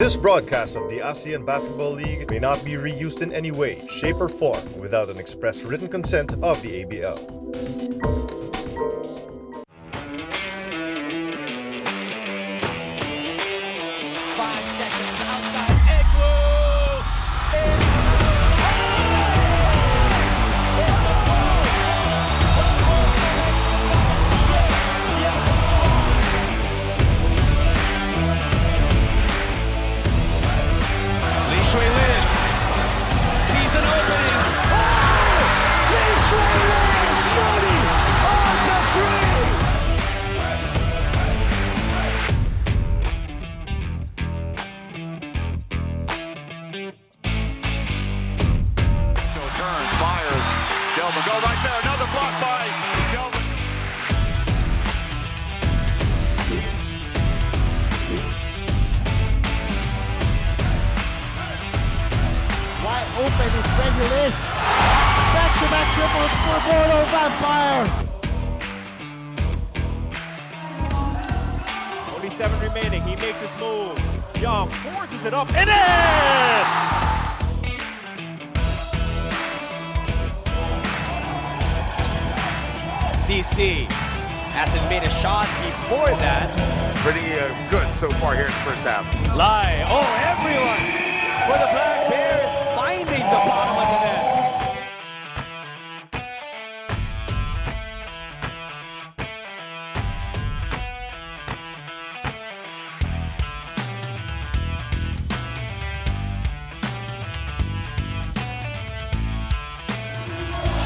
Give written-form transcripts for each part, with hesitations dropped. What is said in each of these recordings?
This broadcast of the ASEAN Basketball League may not be reused in any way, shape, or form without an express written consent of the ABL. Go right there, another block by Miguel. Wide open is Miguel. Back-to-back triples for Mono Vampire. 47 remaining, he makes his move. Young forces it up and in! CC hasn't made a shot before that. Pretty good so far here in the first half. Lie. Oh, everyone for the Black Bears finding the bottom of the net.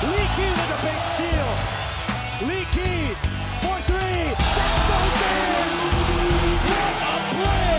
Leaky with a big steal. Leaky for three. That goes in. What a play!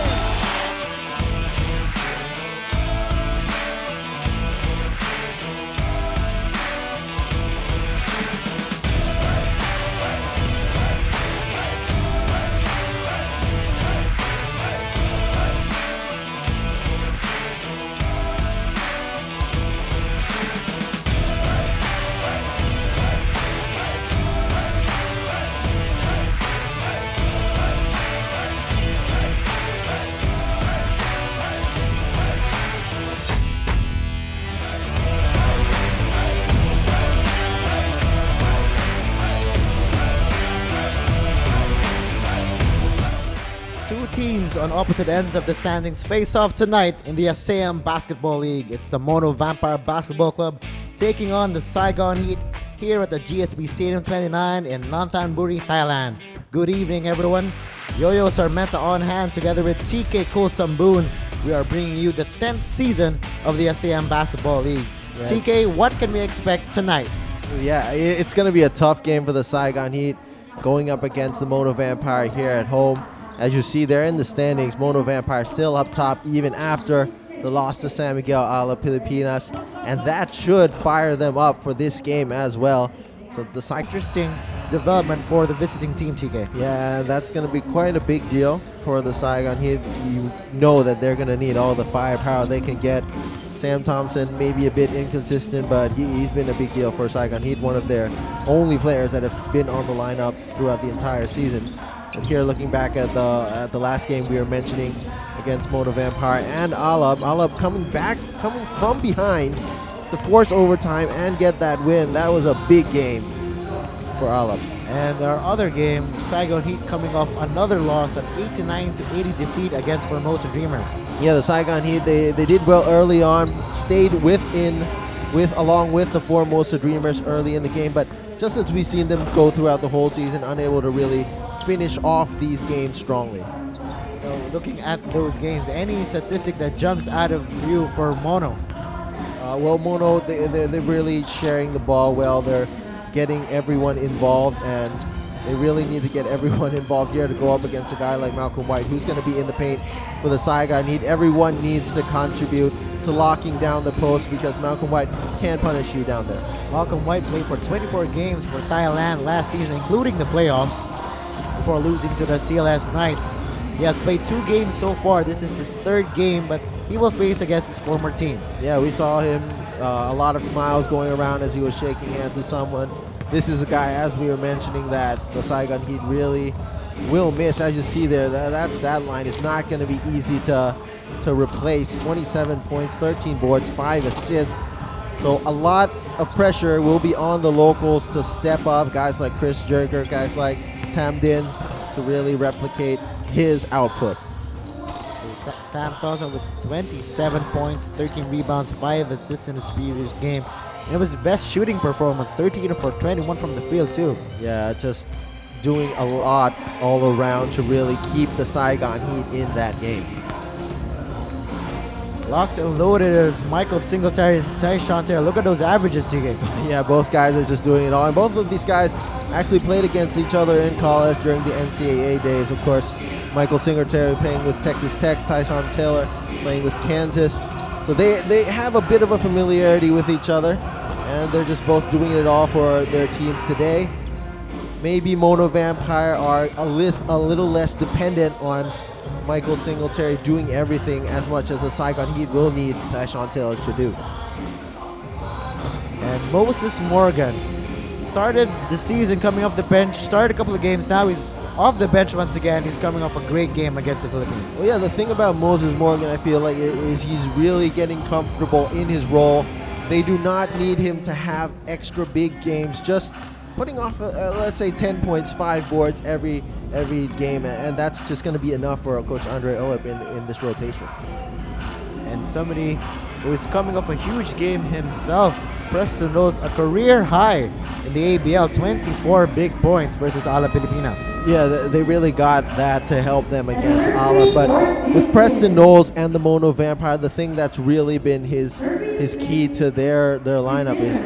Two teams on opposite ends of the standings face off tonight in the ASEAN Basketball League. It's the Mono Vampire Basketball Club taking on the Saigon Heat here at the GSB Stadium 29 in Lantanburi, Thailand. Good evening, everyone. Yo-Yos are Meta on hand together with TK Kosamboon. We are bringing you the 10th season of the ASEAN Basketball League. Right. TK, what can we expect tonight? Yeah, it's going to be a tough game for the Saigon Heat going up against the Mono Vampire here at home. As you see, they're in the standings. Mono Vampire still up top even after the loss to San Miguel Alab Pilipinas, and that should fire them up for this game as well. So the interesting development for the visiting team, TK. Yeah, that's going to be quite a big deal for the Saigon Heat. You know that they're going to need all the firepower they can get. Sam Thompson may be a bit inconsistent, but he's been a big deal for Saigon Heat, one of their only players that has been on the lineup throughout the entire season. And here, looking back at the last game we were mentioning against Mono Vampire and Alab coming from behind to force overtime and get that win. That was a big game for Alab. And our other game, Saigon Heat coming off another loss, an 89-80 defeat against Formosa Dreamers. Yeah, the Saigon Heat, they did well early on, stayed along with the Formosa Dreamers early in the game, but just as we've seen them go throughout the whole season, unable to really finish off these games strongly. So looking at those games, any statistic that jumps out of you for Mono? Well, Mono, they're really sharing the ball well. They're getting everyone involved, and they really need to get everyone involved here to go up against a guy like Malcolm White, who's going to be in the paint for the Saigon Heat. Everyone needs to contribute to locking down the post because Malcolm White can punish you down there. Malcolm White played for 24 games for Thailand last season, including the playoffs, before losing to the CLS Knights. He has played 2 games so far. This is his 3rd game, but he will face against his former team. Yeah, we saw him, a lot of smiles going around as he was shaking hands with someone. This is a guy, as we were mentioning, that the Saigon Heat really will miss. As you see there, that stat line is not going to be easy to to replace 27 points, 13 boards, 5 assists. So a lot of pressure will be on the locals to step up. Guys like Chris Jerker, guys like Tam Din, to really replicate his output. So Sam Thompson with 27 points, 13 rebounds, 5 assists in his previous game. And it was his best shooting performance, 13 for 21 from the field too. Yeah, just doing a lot all around to really keep the Saigon Heat in that game. Locked and loaded is Michael Singletary and Tayshaun Taylor. Look at those averages, TK. Yeah, both guys are just doing it all. And both of these guys actually played against each other in college during the NCAA days. Of course, Michael Singletary playing with Texas Tech, Tayshaun Taylor playing with Kansas. So they have a bit of a familiarity with each other, and they're just both doing it all for their teams today. Maybe Mono Vampire are a little less dependent on Michael Singletary doing everything as much as the Saigon Heat will need Tayshaun Taylor to do. And Moses Morgan started the season coming off the bench, started a couple of games, now he's off the bench once again. He's coming off a great game against the Philippines. Well, yeah, the thing about Moses Morgan, I feel like, is he's really getting comfortable in his role. They do not need him to have extra big games, just putting off, let's say, 10 points, 5 boards every game, and that's just going to be enough for Coach Andre Alab in this rotation. And somebody who is coming off a huge game himself, Preston Rose, a career high in the ABL, 24 big points versus Alab Pilipinas. Yeah, they really got that to help them against Alab. But with Preston Knowles and the Mono Vampire, the thing that's really been his key to their lineup is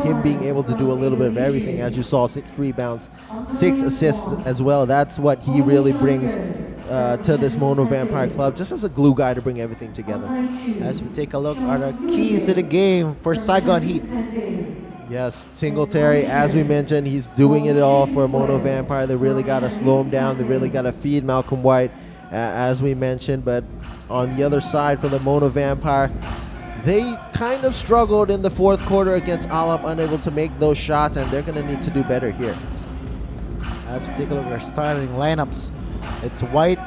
him being able to do a little bit of everything. As you saw, 6 rebounds, 6 assists as well. That's what he really brings to this Mono Vampire club, just as a glue guy to bring everything together. As we take a look at our keys to the game for Saigon Heat. Yes, Singletary, as we mentioned, he's doing it all for Mono Vampire. They really got to slow him down. They really got to feed Malcolm White, as we mentioned. But on the other side, for the Mono Vampire, they kind of struggled in the fourth quarter against Alab, unable to make those shots, and they're going to need to do better here. As we take a look at our starting lineups, it's White,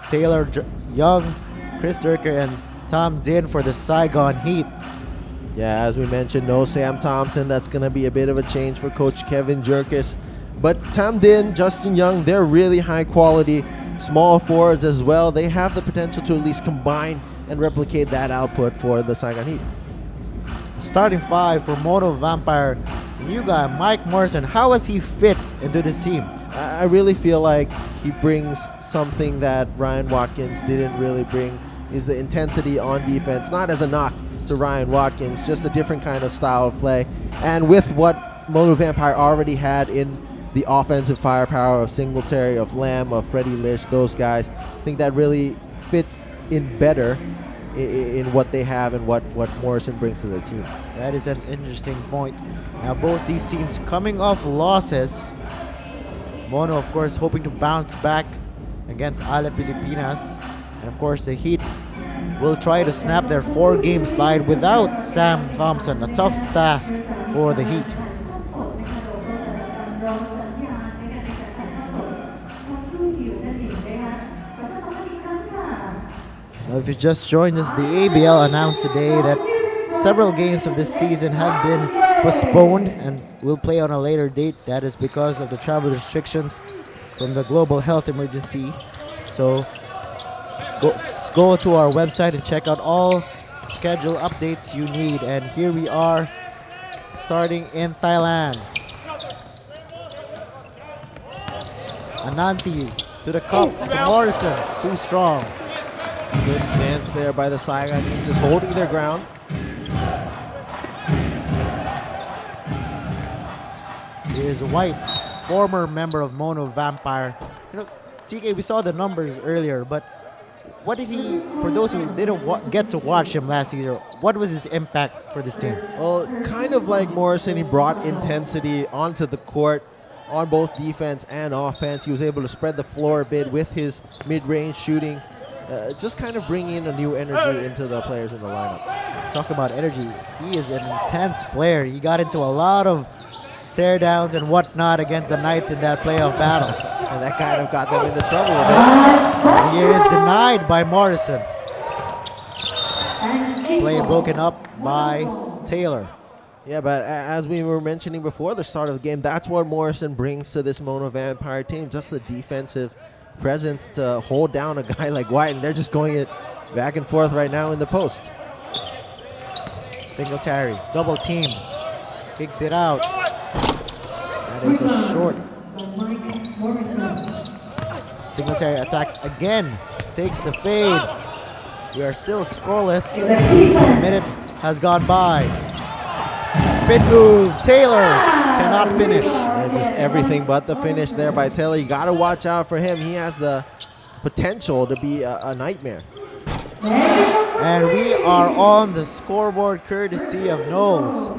Taylor, Young, Chris Durker, and Tom Din for the Saigon Heat. Yeah, as we mentioned, no Sam Thompson. That's going to be a bit of a change for Coach Kevin Jerkis. But Tam Din, Justin Young, they're really high quality small forwards as well. They have the potential to at least combine and replicate that output for the Saigon Heat. Starting 5 for Mono Vampire, new guy Mike Morrison. How has he fit into this team? I really feel like he brings something that Ryan Watkins didn't really bring, is the intensity on defense. Not as a knock to Ryan Watkins, just a different kind of style of play. And with what Mono Vampire already had in the offensive firepower of Singletary, of Lamb, of Freddie Lish, those guys, I think that really fits in better in what they have and what Morrison brings to the team. That is an interesting point. Now both these teams coming off losses. Mono, of course, hoping to bounce back against Alab Pilipinas. And of course, the Heat will try to snap their 4-game slide without Sam Thompson. A tough task for the Heat. Now, if you just joined us, the ABL announced today that several games of this season have been postponed and will play on a later date. That is because of the travel restrictions from the global health emergency. So go to our website and check out all schedule updates you need. And here we are, starting in Thailand. Ananti to the cup, to Morrison, too strong. Good stance there by the Saigon Heat, just holding their ground. Is White, former member of Mono Vampire. You know, TK, we saw the numbers earlier, but what did he, for those who didn't get to watch him last season, what was his impact for this team? Well, kind of like Morrison, he brought intensity onto the court on both defense and offense. He was able to spread the floor a bit with his mid-range shooting, just kind of bringing a new energy into the players in the lineup. Talk about energy. He is an intense player. He got into a lot of stare downs and whatnot against the Knights in that playoff battle. And that kind of got them into trouble a bit. He is denied by Morrison. Play broken up by Taylor. Yeah, but as we were mentioning before the start of the game, that's what Morrison brings to this Mono Vampire team, just the defensive presence to hold down a guy like White, and they're just going it back and forth right now in the post. Singletary, double team, kicks it out. That is a short. Singletary attacks again, takes the fade. We are still scoreless. A minute has gone by. Spin move, Taylor cannot finish. Yeah, just everything but the finish there by Taylor. You got to watch out for him. He has the potential to be a nightmare. And we are on the scoreboard courtesy of Knowles.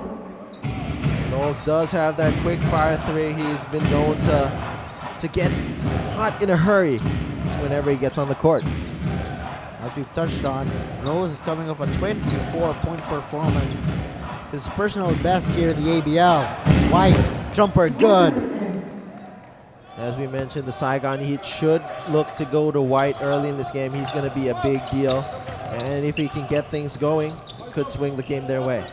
Knowles does have that quick fire three. He's been known to get hot in a hurry whenever he gets on the court. As we've touched on, Knowles is coming off a 24-point performance. His personal best here in the ABL. White, jumper good. As we mentioned, the Saigon Heat should look to go to White early in this game. He's going to be a big deal. And if he can get things going, could swing the game their way.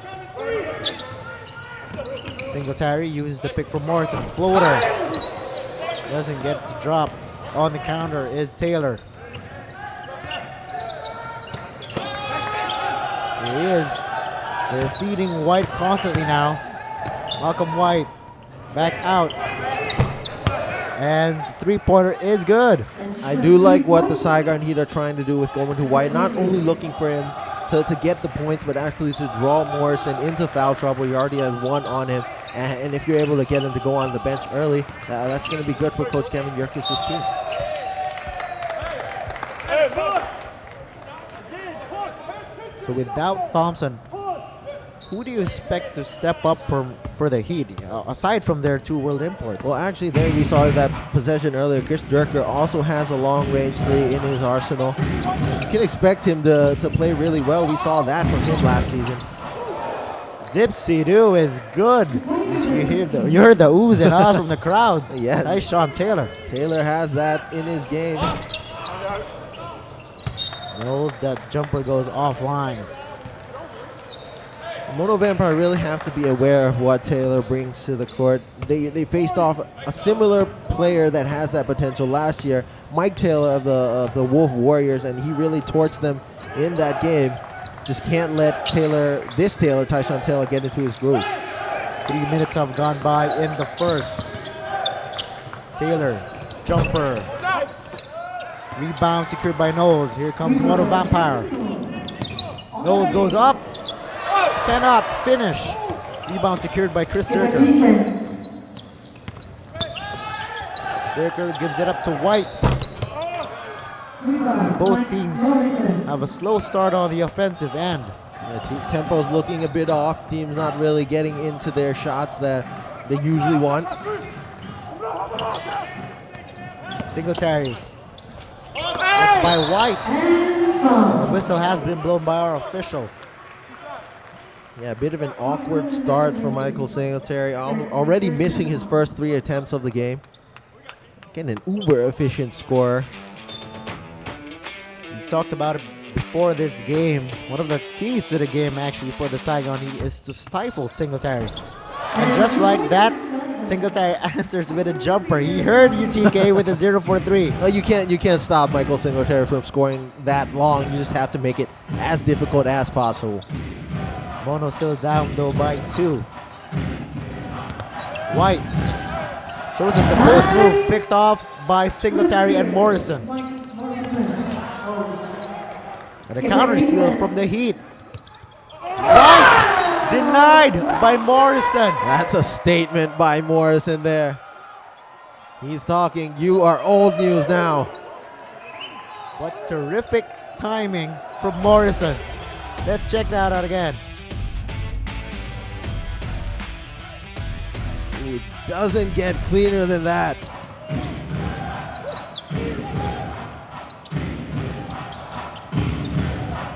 Singletary uses the pick from Morrison. Floater. Doesn't get to drop. On the counter is Taylor. Here he is. They're feeding White constantly now. Malcolm White back out. And three-pointer is good. I do like what the Saigon Heat are trying to do with going to White. Not only looking for him to get the points, but actually to draw Morrison into foul trouble. He already has one on him. And if you're able to get him to go on the bench early, that's going to be good for Coach Kevin Yerkes' team. So without Thompson, who do you expect to step up for the Heat, aside from their two world imports? Well, actually, there we saw that possession earlier. Chris Durker also has a long-range three in his arsenal. You can expect him to play really well. We saw that from him last season. Dipsy Doo is good. You heard the oohs and ahs from the crowd. Yeah. Nice Sean Taylor. Taylor has that in his game. No, that jumper goes offline. Mono Vampire really have to be aware of what Taylor brings to the court. They faced off a similar player that has that potential last year, Mike Taylor of the Wolf Warriors, and he really torched them in that game. Just can't let Tyshawn Taylor, get into his groove. 3 minutes have gone by in the first. Taylor, jumper. Rebound secured by Knowles. Here comes Mono Vampire. Knowles goes up. Cannot finish. Rebound secured by Chris Durker. Durker gives it up to White. So both teams have a slow start on the offensive end. Yeah, tempo's looking a bit off. Team's not really getting into their shots that they usually want. Singletary. That's by White. And the whistle has been blown by our official. Yeah, a bit of an awkward start for Michael Singletary. Already missing his first 3 attempts of the game. Getting an uber efficient scorer. We talked about it before this game. One of the keys to the game actually for the Saigon Heat is to stifle Singletary. And just like that, Singletary answers with a jumper. He heard UTK with a 0-for-3. No, you can't stop Michael Singletary from scoring that long. You just have to make it as difficult as possible. Mono still down though by 2. White shows us the post move, picked off by Singletary and Morrison. And a counter steal from the Heat. White denied by Morrison. That's a statement by Morrison there. He's talking, you are old news now. What terrific timing from Morrison. Let's check that out again. It doesn't get cleaner than that.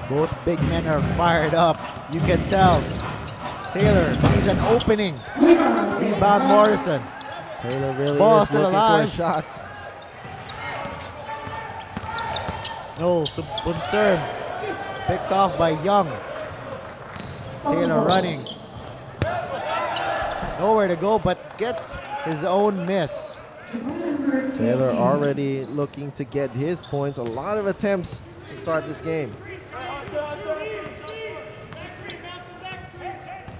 Both big men are fired up. You can tell. Taylor sees an opening. Rebound Morrison. Taylor really Ball is still looking alive. for a shot. No, Bunsern picked off by Young. Taylor running. Nowhere to go, but gets his own miss. Taylor already looking to get his points. A lot of attempts to start this game.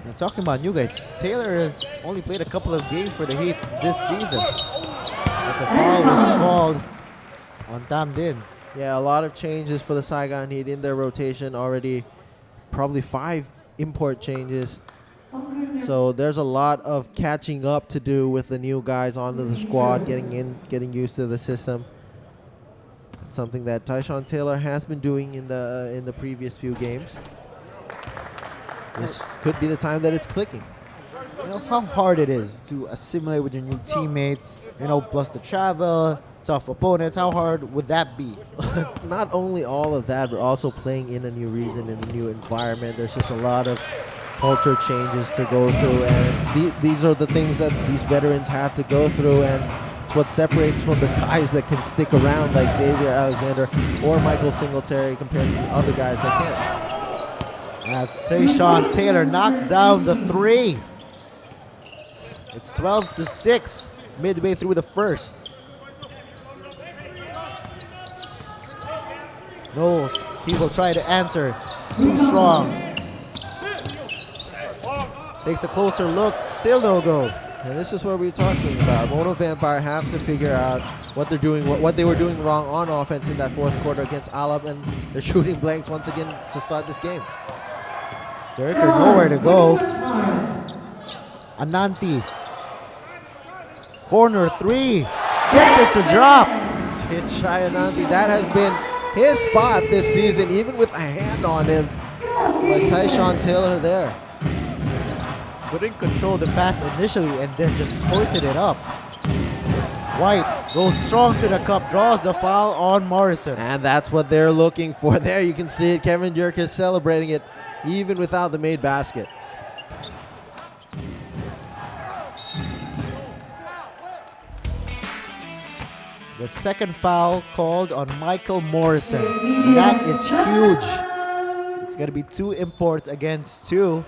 And talking about you guys, Taylor has only played a couple of games for the Heat this season. As a foul was called on Tam Din. Yeah, a lot of changes for the Saigon Heat in their rotation already. Probably 5 import changes. So there's a lot of catching up to do with the new guys onto the squad, getting in, getting used to the system. Something that Tyshawn Taylor has been doing in the previous few games. This could be the time that it's clicking. You know how hard it is to assimilate with your new teammates, you know, plus the travel, tough opponents. How hard would that be? Not only all of that, but also playing in a new region, in a new environment. There's just a lot of culture changes to go through, and these are the things that these veterans have to go through, and it's what separates from the guys that can stick around like Xavier Alexander or Michael Singletary compared to the other guys that can't. As Tyshawn Taylor knocks down the 3. It's 12-6 midway through the first. Knowles, people try to answer. Too strong. Takes a closer look, still no go. And this is what we're talking about. Mono Vampire have to figure out what they're doing, what they were doing wrong on offense in that fourth quarter against Alab, and they're shooting blanks once again to start this game. Durker nowhere to go. Ananti. Corner 3. Gets it to drop. Titchai Ananti, that has been his spot this season, even with a hand on him. But Tyshawn Taylor there. Couldn't control the pass initially and then just hoisted it up. White goes strong to the cup, draws the foul on Morrison. And that's what they're looking for. There you can see it. Kevin Durk is celebrating it even without the made basket. The second foul called on Michael Morrison. That is huge. It's going to be 2 imports against 2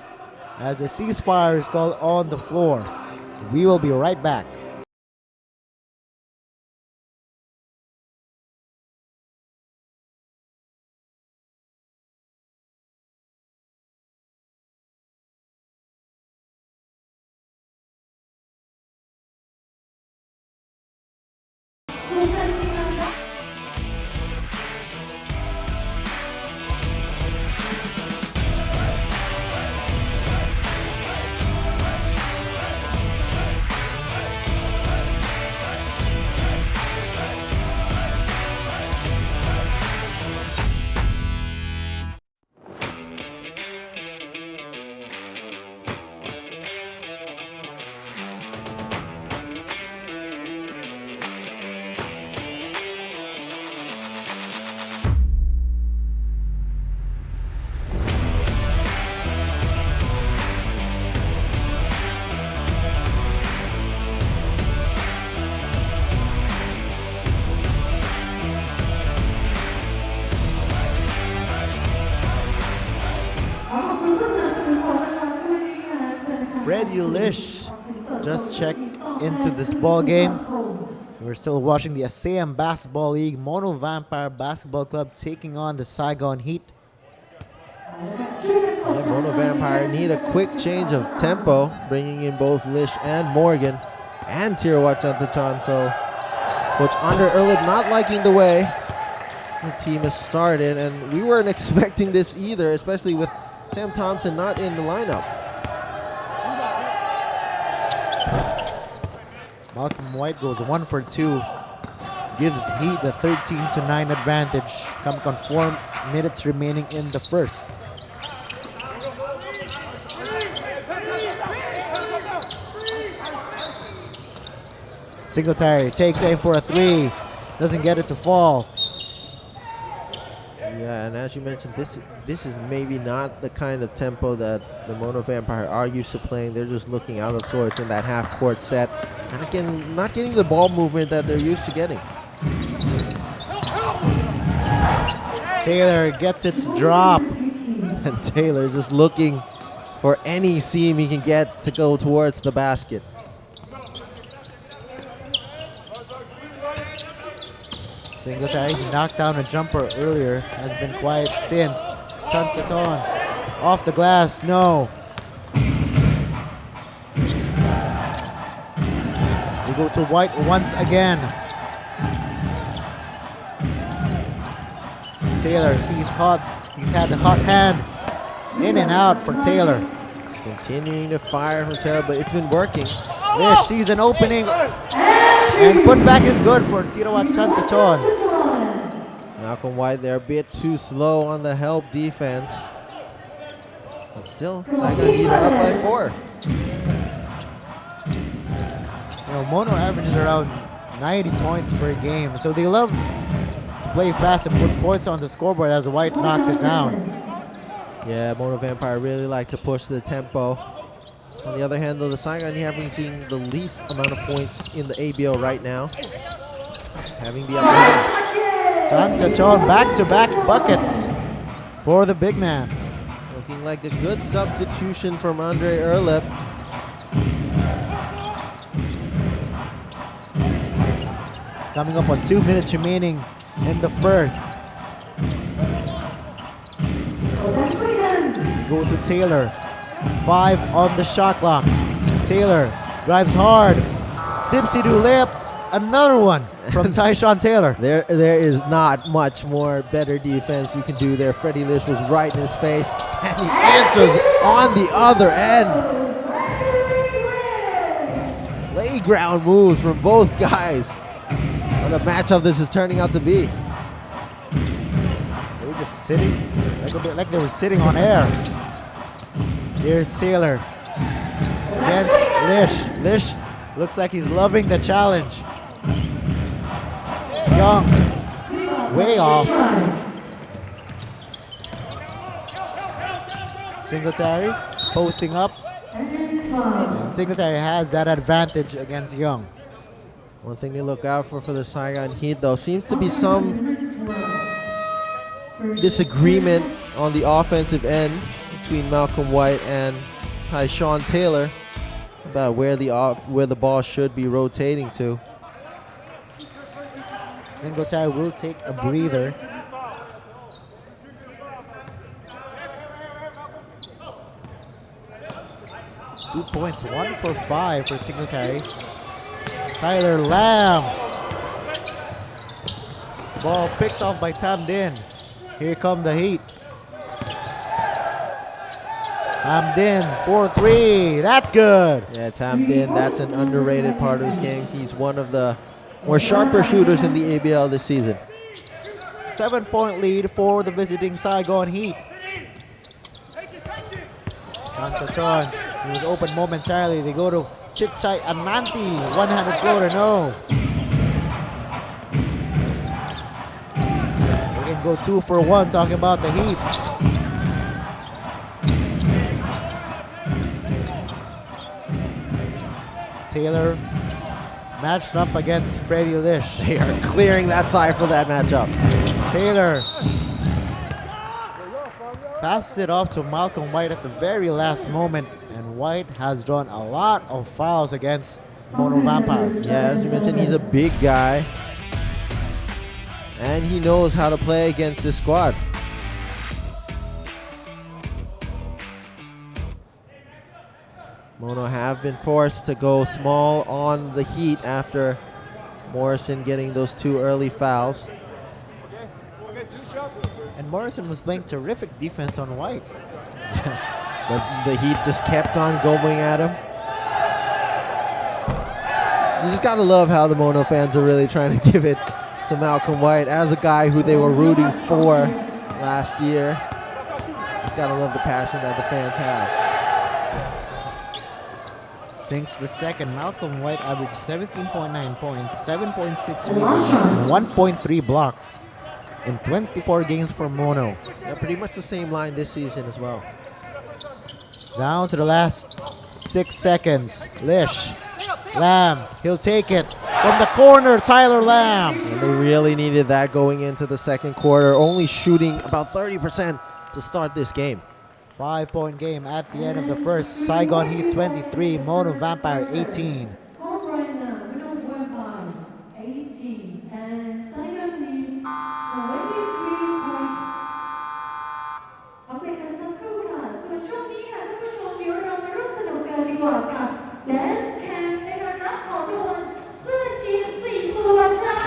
as a ceasefire is called on the floor. We will be right back. Freddie Lish just checked into this ball game. We're still watching the ASEAN Basketball League. Mono Vampire Basketball Club taking on the Saigon Heat. Yeah, Mono Vampire need a quick change of tempo, bringing in both Lish and Morgan and Tirawat Chantachan. So Coach Andre Erlib not liking the way the team has started, and we weren't expecting this either, especially with Sam Thompson not in the lineup. Malcolm White goes 1 for 2. Gives Heat the 13-9 advantage. Coming on 4 minutes remaining in the first. Singletary takes aim for a 3. Doesn't get it to fall. Yeah, and as you mentioned, this is maybe not the kind of tempo that the Mono Vampire are used to playing. They're just looking out of sorts in that half-court set. Not getting the ball movement that they're used to getting. Taylor gets it to drop. And Taylor just looking for any seam he can get to go towards the basket. Singletary knocked down a jumper earlier, has been quiet since. Chantaton off the glass, no. We go to White once again. Taylor, he's hot. He's had the hot hand. In and out for Taylor. He's continuing to fire from Taylor, but it's been working. Lish sees an opening. And put back is good for Tirawa Chantaton. Malcolm White, they're a bit too slow on the help defense. But still, Saigon Heat are up by 4. You know, Mono averages around 90 points per game, so they love to play fast and put points on the scoreboard as White knocks it down. Yeah, Mono Vampire really like to push the tempo. On the other hand, though, the Saigon Heat averaging the least amount of points in the ABL right now. Having the upper hand. Chantaton back-to-back buckets for the big man. Looking like a good substitution from Andre Alab. Coming up on 2 minutes remaining in the first. Go to Taylor. 5 on the shot clock. Taylor drives hard. Dipsy-do layup. Another one from Tyshawn Taylor. There is not much more better defense you can do there. Freddie Lish was right in his face, and he answers on the other end. Playground moves from both guys. What a matchup this is turning out to be. They were just sitting, like they were sitting on air. Here's Taylor against Lish. Lish looks like he's loving the challenge. Young, way off. Singletary posting up. And Singletary has that advantage against Young. One thing to look out for the Saigon Heat, though, seems to be some disagreement on the offensive end between Malcolm White and Tyshawn Taylor about where the ball should be rotating to. Singletary will take a breather. Two points, 1 for 5 for Singletary. Tyler Lamb. Ball picked off by Tam Din. Here come the Heat. Tam Din, 4-3. That's good. Yeah, Tam Din, that's an underrated part of his game. He's one of the more sharper shooters in the ABL this season. 7-point lead for the visiting Saigon Heat. Chantaton, he was open momentarily. They go to Chitchai Ananti. One-handed floater, no. They can go 2 for 1, talking about the Heat. Taylor matched up against Freddie Lish. They are clearing that side for that matchup. Taylor passes it off to Malcolm White at the very last moment, and White has drawn a lot of fouls against Mono Vampire. Yeah, as you mentioned, he's a big guy, and he knows how to play against this squad. Mono have been forced to go small on the Heat after Morrison getting those 2 early fouls. And Morrison was playing terrific defense on White. But the Heat just kept on going at him. You just gotta love how the Mono fans are really trying to give it to Malcolm White as a guy who they were rooting for last year. Just gotta love the passion that the fans have. Since the second, Malcolm White averaged 17.9 points, 7.6 rebounds, and 1.3 blocks in 24 games for Mono. Yeah, pretty much the same line this season as well. Down to the last 6 seconds. Lish. Lamb. He'll take it. From the corner, Tyler Lamb. And they really needed that going into the second quarter, only shooting about 30% to start this game. 5-point game at the end of the first. Saigon Heat 23, Mono Vampire 18. Score right now, Mono Vampire 18 and Saigon Heat 23 points. พักเบรกกันสักครู่ค่ะส่วนช่วงนี้ค่ะท่านผู้ชมเดี๋ยวเรามาร่วมสนุกกันดีกว่ากับ Dance Camp ในการรับของรางวัลเสื้อชีฟ4 ตัวจ้า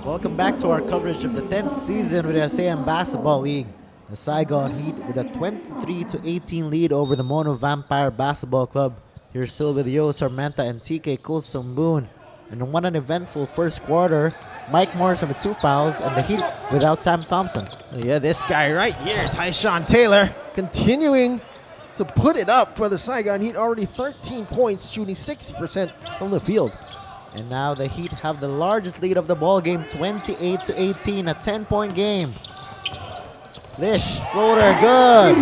Welcome back to our coverage of the 10th season with the ASEAN Basketball League. The Saigon Heat with a 23-18 lead over the Mono Vampire Basketball Club. You're still with Yo Sarmenta and TK Kulsumboon. And what an eventful first quarter. Mike Morrison with 2 fouls and the Heat without Sam Thompson. Yeah, this guy right here, Tyshawn Taylor, continuing to put it up for the Saigon Heat. Already 13 points, shooting 60% from the field. And now the Heat have the largest lead of the ball game, 28-18, a 10-point game. Lish, floater, good.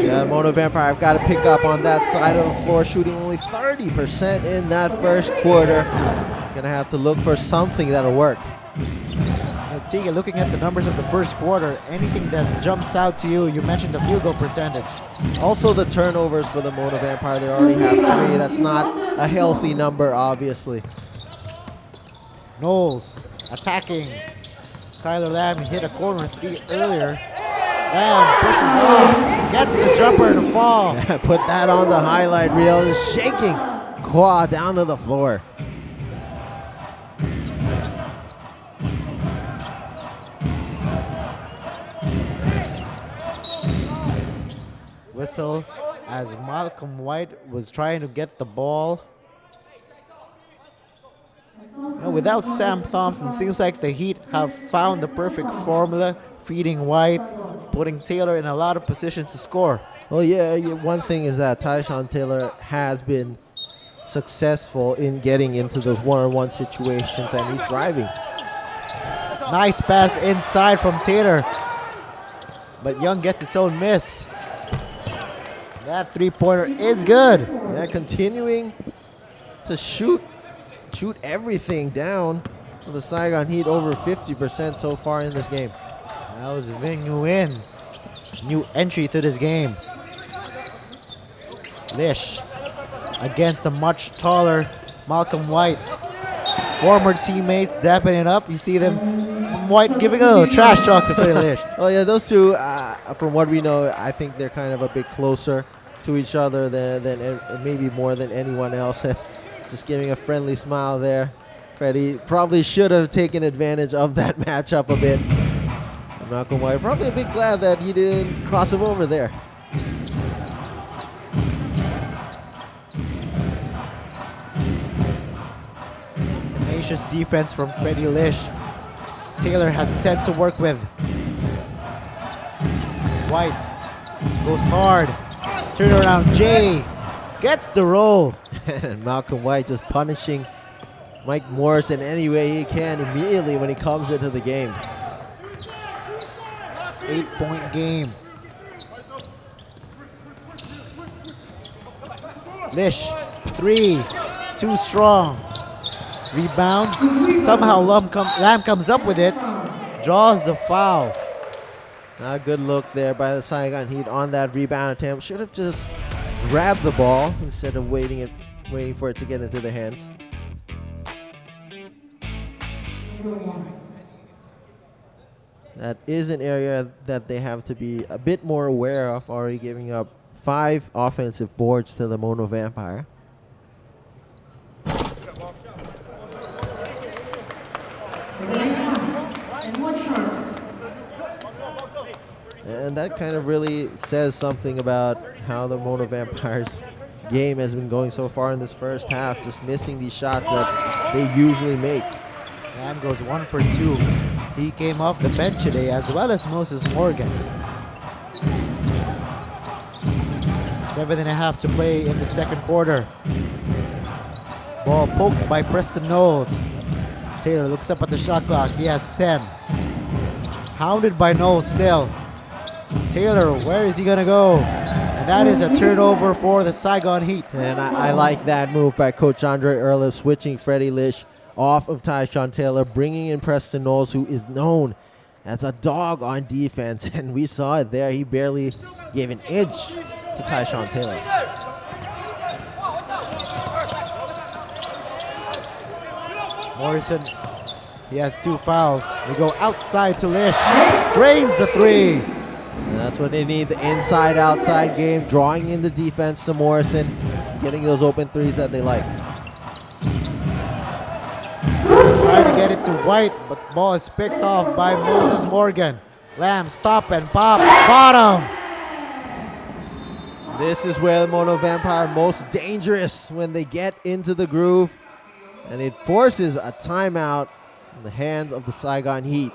Yeah, Mono Vampire, I've got to pick up on that side of the floor, shooting only 30% in that first quarter. Gonna have to look for something that'll work. Tiggy, looking at the numbers of the first quarter, anything that jumps out to you? You mentioned the field goal percentage. Also the turnovers for the Mono Vampire, they already have 3. That's not a healthy number, obviously. Knowles attacking. Tyler Lamb hit a corner 3 earlier. Lamb pushes off, gets the jumper to fall. Yeah, put that on the highlight reel, just shaking Kwa down to the floor. Whistle as Malcolm White was trying to get the ball. Now, without Sam Thompson, seems like the Heat have found the perfect formula, feeding White, putting Taylor in a lot of positions to score. Well, yeah, one thing is that Tyshawn Taylor has been successful in getting into those one-on-one situations, and he's thriving. Nice pass inside from Taylor, but Young gets his own miss. That 3-pointer is good. Yeah, continuing to shoot everything down for the Saigon Heat, over 50% so far in this game. That was Ving Nguyen, new entry to this game. Lish against the much taller Malcolm White. Former teammates dapping it up. You see them, White giving a little trash talk to Freddie Lish. Oh yeah, those two, from what we know, I think they're kind of a bit closer to each other than maybe more than anyone else. Just giving a friendly smile there. Freddie probably should have taken advantage of that matchup a bit. And Malcolm White probably a bit glad that he didn't cross him over there. Tenacious defense from Freddie Lish. Taylor has 10 to work with. White Goes hard. Turn around. Jay gets the roll. And Malcolm White just punishing Mike Morrison any way he can immediately when he comes into the game. 8-point game. Lish, 3, too strong. Rebound. Somehow Lamb comes up with it. Draws the foul. Not a good look there by the Saigon Heat on that rebound attempt. Should have just grabbed the ball instead of waiting for it to get into their hands. That is an area that they have to be a bit more aware of, already giving up 5 offensive boards to the Mono Vampire. And that kind of really says something about how the Mono Vampires game has been going so far in this first half, just missing these shots that they usually make. Lamb goes 1 for 2. He came off the bench today, as well as Moses Morgan. 7.5 to play in the second quarter. Ball poked by Preston Knowles. Taylor looks up at the shot clock. He has 10. Hounded by Knowles still. Taylor, where is he going to go? And that is a turnover for the Saigon Heat. And I like that move by Coach Andre Erlif, switching Freddie Lish off of Tyshawn Taylor, bringing in Preston Knowles, who is known as a dog on defense. And we saw it there. He barely gave an inch to Tyshawn Taylor. Morrison, he has 2 fouls. They go outside to Lish. Drains the 3. And that's what they need, the inside-outside game, drawing in the defense to Morrison, getting those open threes that they like. Trying to get it to White, but ball is picked off by Moses Morgan. Lamb, stop and pop, bottom. This is where the Mono Vampire are most dangerous, when they get into the groove, and it forces a timeout in the hands of the Saigon Heat.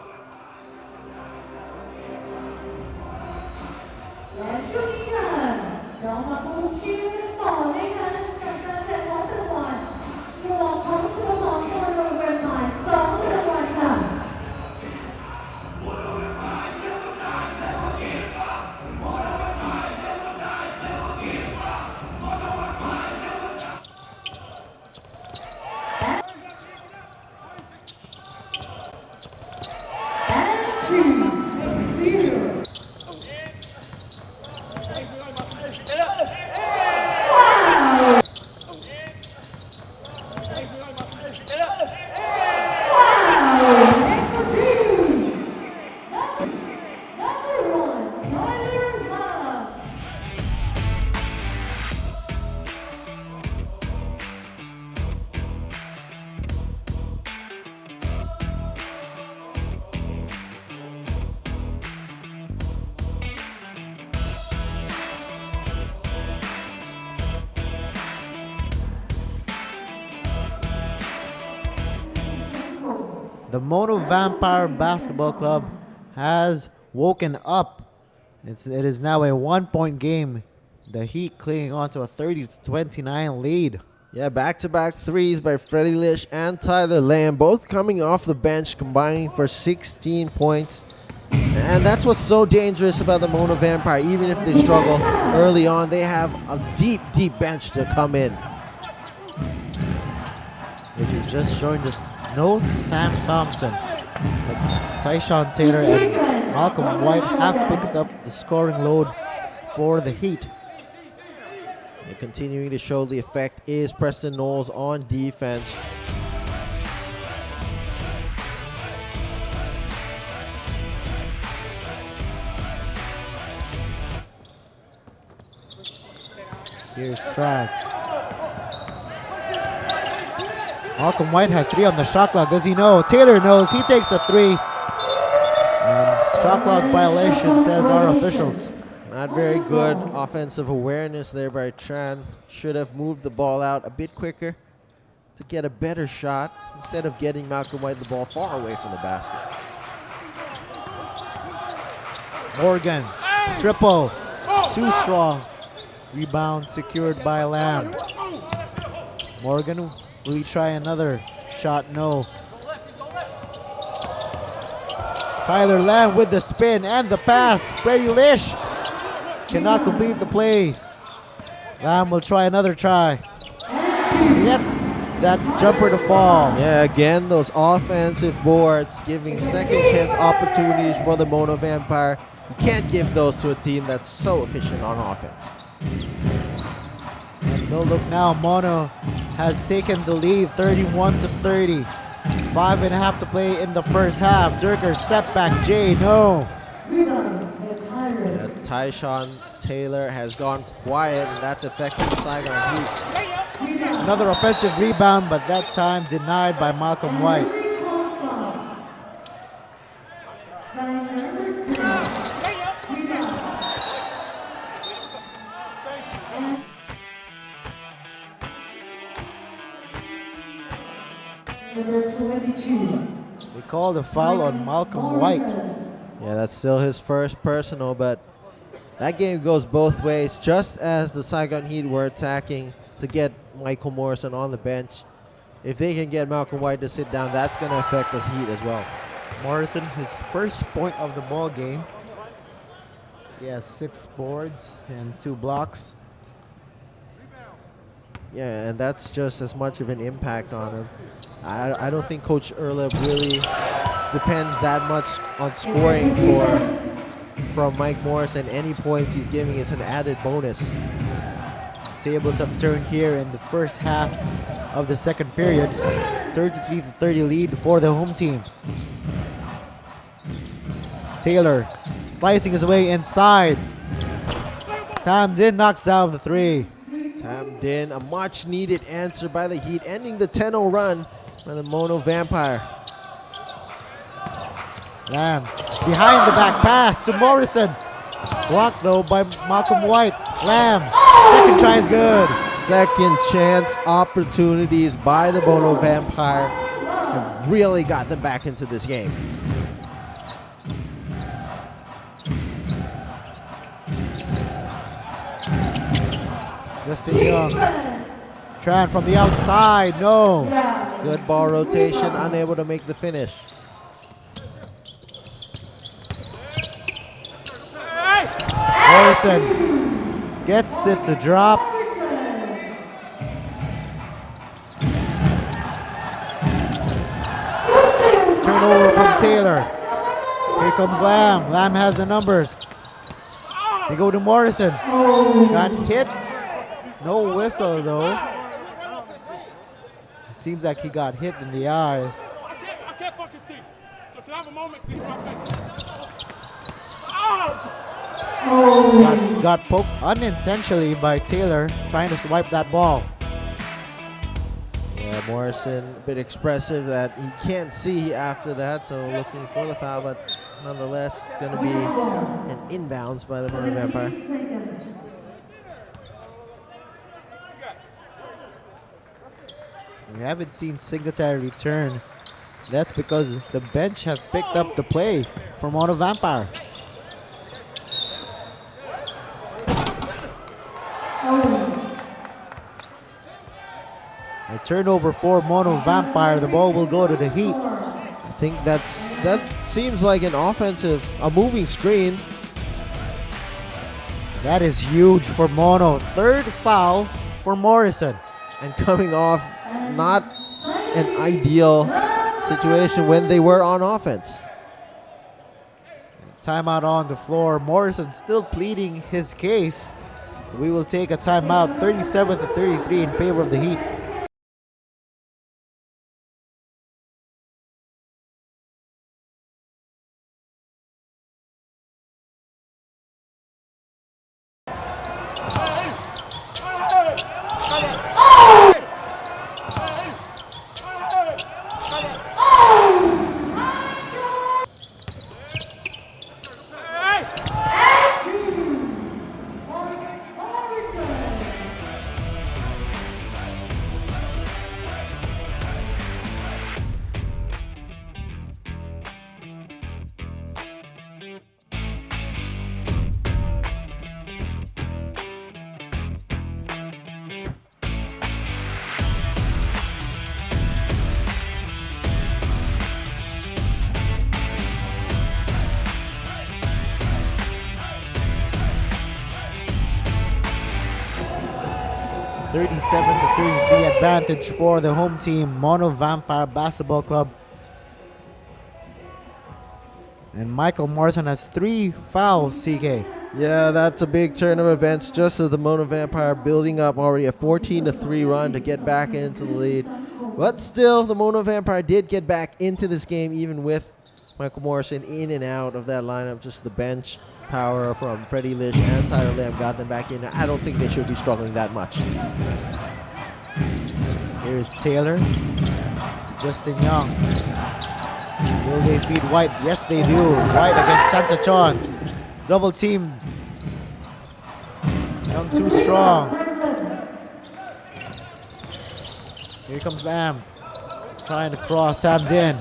The Mono Vampire Basketball Club has woken up. It is now a 1-point game. The Heat clinging on to a 30-29 lead. Yeah, back-to-back threes by Freddie Lish and Tyler Lamb, both coming off the bench, combining for 16 points. And that's what's so dangerous about the Mono Vampire. Even if they struggle early on, they have a deep, deep bench to come in. If you've just joined us, no Sam Thompson, but Tyshawn Taylor and Malcolm White have picked up the scoring load for the Heat. And continuing to show the effect is Preston Knowles on defense. Here's Strad. Malcolm White has 3 on the shot clock. Does he know? Taylor knows. He takes a 3. And shot clock violation, says our officials. Not very good offensive awareness there by Tran. Should have moved the ball out a bit quicker to get a better shot instead of getting Malcolm White the ball far away from the basket. Morgan, triple. too strong. Rebound secured by Lamb. Morgan, will he try another shot? No. Tyler Lamb with the spin and the pass. Freddie Lish cannot complete the play. Lamb will try another try. He gets that jumper to fall. Yeah, again, those offensive boards giving second chance opportunities for the Mono Vampire. You can't give those to a team that's so efficient on offense. And no look now, Mono has taken the lead 31-30. 5.5 to play in the first half. Durker step back, Jay, no. Yeah, Tyshawn Taylor has gone quiet, and that's affecting Saigon Heat. Another offensive rebound, but that time denied by Malcolm White. Number 22. They called a foul on Malcolm White. Yeah, that's still his first personal, but that game goes both ways. Just as the Saigon Heat were attacking to get Michael Morrison on the bench, if they can get Malcolm White to sit down, that's going to affect the Heat as well. Morrison, his first point of the ball game. He has 6 boards and 2 blocks. Yeah, and that's just as much of an impact on him. I don't think Coach Alab really depends that much on scoring from Mike Morrison. Any points he's giving is an added bonus. Tables have turned here in the first half of the second period. 33-30 lead for the home team. Taylor slicing his way inside. Tamdin knocks down the 3. Tamdin, a much needed answer by the Heat, ending the 10-0 run by the Mono Vampire. Lamb behind the back pass to Morrison. Blocked though by Malcolm White. Lamb, second try is good. Second chance opportunities by the Mono Vampire have really got them back into this game. Justin Young. Tran from the outside, no. Good ball rotation, unable to make the finish. Morrison gets it to drop. Turnover from Taylor. Here comes Lamb. Lamb has the numbers. They go to Morrison. Got hit. No whistle though. Seems like he got hit in the eyes. I can't fucking see. So can I have a moment? Got poked unintentionally by Taylor trying to swipe that ball. Yeah, Morrison a bit expressive that he can't see after that, so looking for the foul, but nonetheless it's going to be an inbounds by the Mono Vampire. We haven't seen Singletary return. That's because the bench have picked up the play for Mono Vampire. A turnover for Mono Vampire. The ball will go to the Heat. I think that seems like a moving screen. That is huge for Mono. Third foul for Morrison. And coming off not an ideal situation when they were on offense. Timeout on the floor. Morrison still pleading his case. We will take a timeout, 37-33 in favor of the Heat. 37-33 advantage for the home team, Mono Vampire Basketball Club. And Michael Morrison has 3 fouls, CK. Yeah, that's a big turn of events just as the Mono Vampire building up already a 14-3 run to get back into the lead. But still, the Mono Vampire did get back into this game even with Michael Morrison in and out of that lineup. Just the bench power from Freddie Lish and Tyler Lamb got them back in. I don't think they should be struggling that much. Here's Taylor. Justin Young. Will they feed White? Yes, they do. White against Chanchachon. Double team. Young too strong. Here comes Lamb. Trying to cross. Sam's in.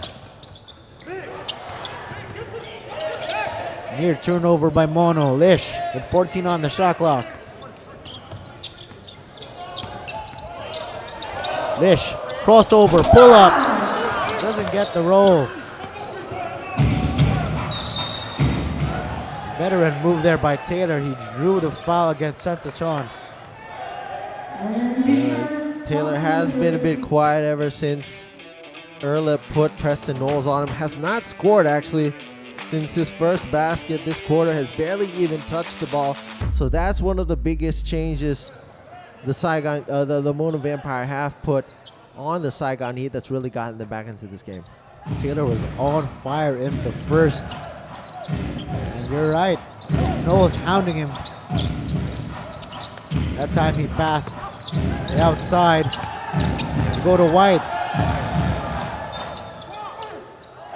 Near turnover by Mono. Lish with 14 on the shot clock. Lish, crossover, pull up. Doesn't get the roll. Veteran move there by Taylor. He drew the foul against Chanchachon. Taylor has been a bit quiet ever since Alab put Preston Knowles on him. Has not scored actually since his first basket this quarter. Has barely even touched the ball. So that's one of the biggest changes the Mono Vampire have put on the Saigon Heat that's really gotten them back into this game. Taylor was on fire in the first. And you're right. Knowles hounding him. That time he passed the outside. Go to White.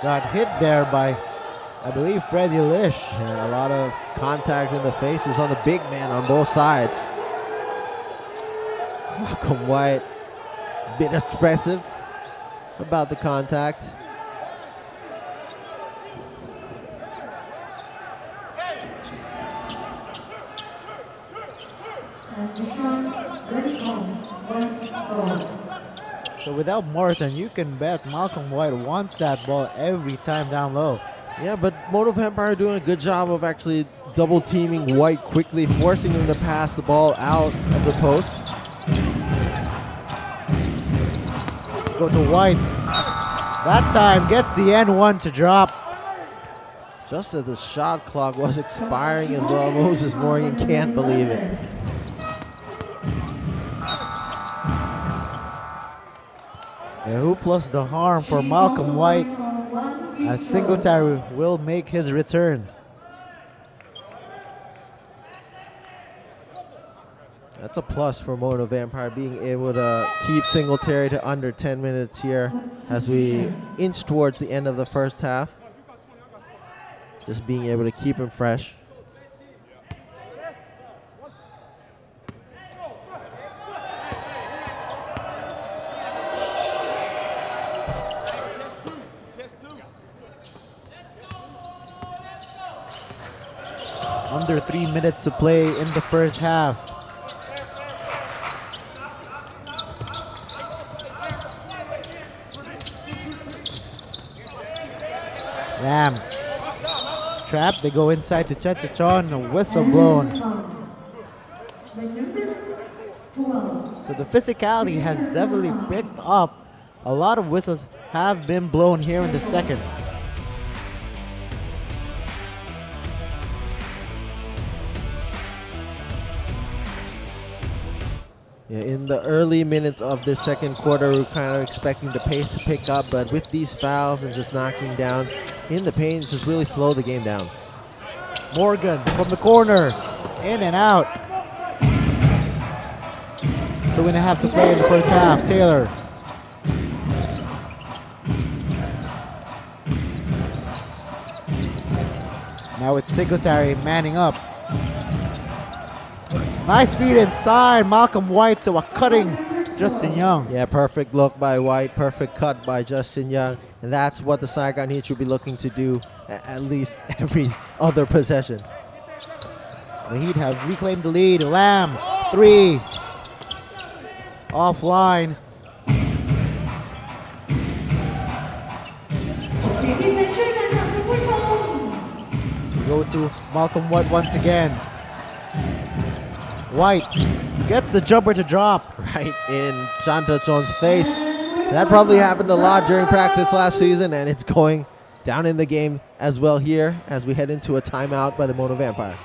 Got hit there by, I believe, Freddie Lish. Yeah, a lot of contact in the faces on the big man on both sides. Malcolm White, a bit expressive about the contact. So without Morrison, you can bet Malcolm White wants that ball every time down low. Yeah, but Mono Vampire doing a good job of actually double teaming White quickly, forcing him to pass the ball out of the post. Go to White. That time gets the N1 to drop. Just as the shot clock was expiring as well, Moses Morgan can't believe it. And who plus the harm for Malcolm White as Singletary will make his return. That's a plus for Mono Vampire being able to keep Singletary to under 10 minutes here as we inch towards the end of the first half. Just being able to keep him fresh. Under 3 minutes to play in the first half. Lamb. Trap, they go inside to Chanchachon, a whistle blown. So the physicality has definitely picked up. A lot of whistles have been blown here in the second. Yeah, in the early minutes of this second quarter, we're kind of expecting the pace to pick up, but with these fouls and just knocking down in the paint, it's just really slow the game down. Morgan from the corner, in and out. 2.5 to play in the first half. Taylor. Now it's Singletary manning up. Nice feed inside. Malcolm White to a cutting Justin Young. Yeah, perfect look by White, perfect cut by Justin Young. And that's what the Saigon Heat should be looking to do at least every other possession. The Heat have reclaimed the lead. Lamb, 3. Offline. Go to Malcolm White once again. White gets the jumper to drop. Right in Chantachon's face. That probably happened a lot during practice last season, and it's going down in the game as well here as we head into a timeout by the Mono Vampire.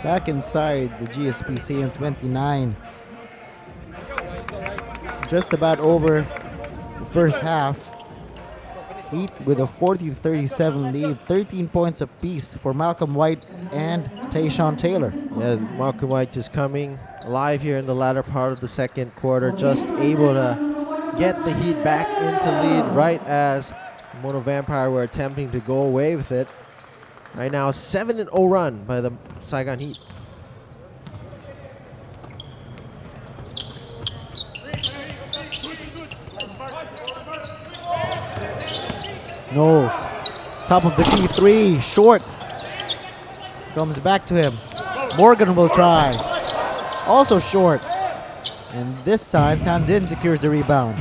Back inside the GSP Stadium 29. Just about over the first half. Heat with a 40-37 lead, 13 points apiece for Malcolm White and Tayshawn Taylor. Yeah, Malcolm White just coming alive here in the latter part of the second quarter, just able to get the Heat back into lead right as Mono Vampire were attempting to go away with it. Right now, a 7-0 run by the Saigon Heat. Knowles, top of the key three, short. Comes back to him. Morgan will try. Also short. And this time, Tandin secures the rebound.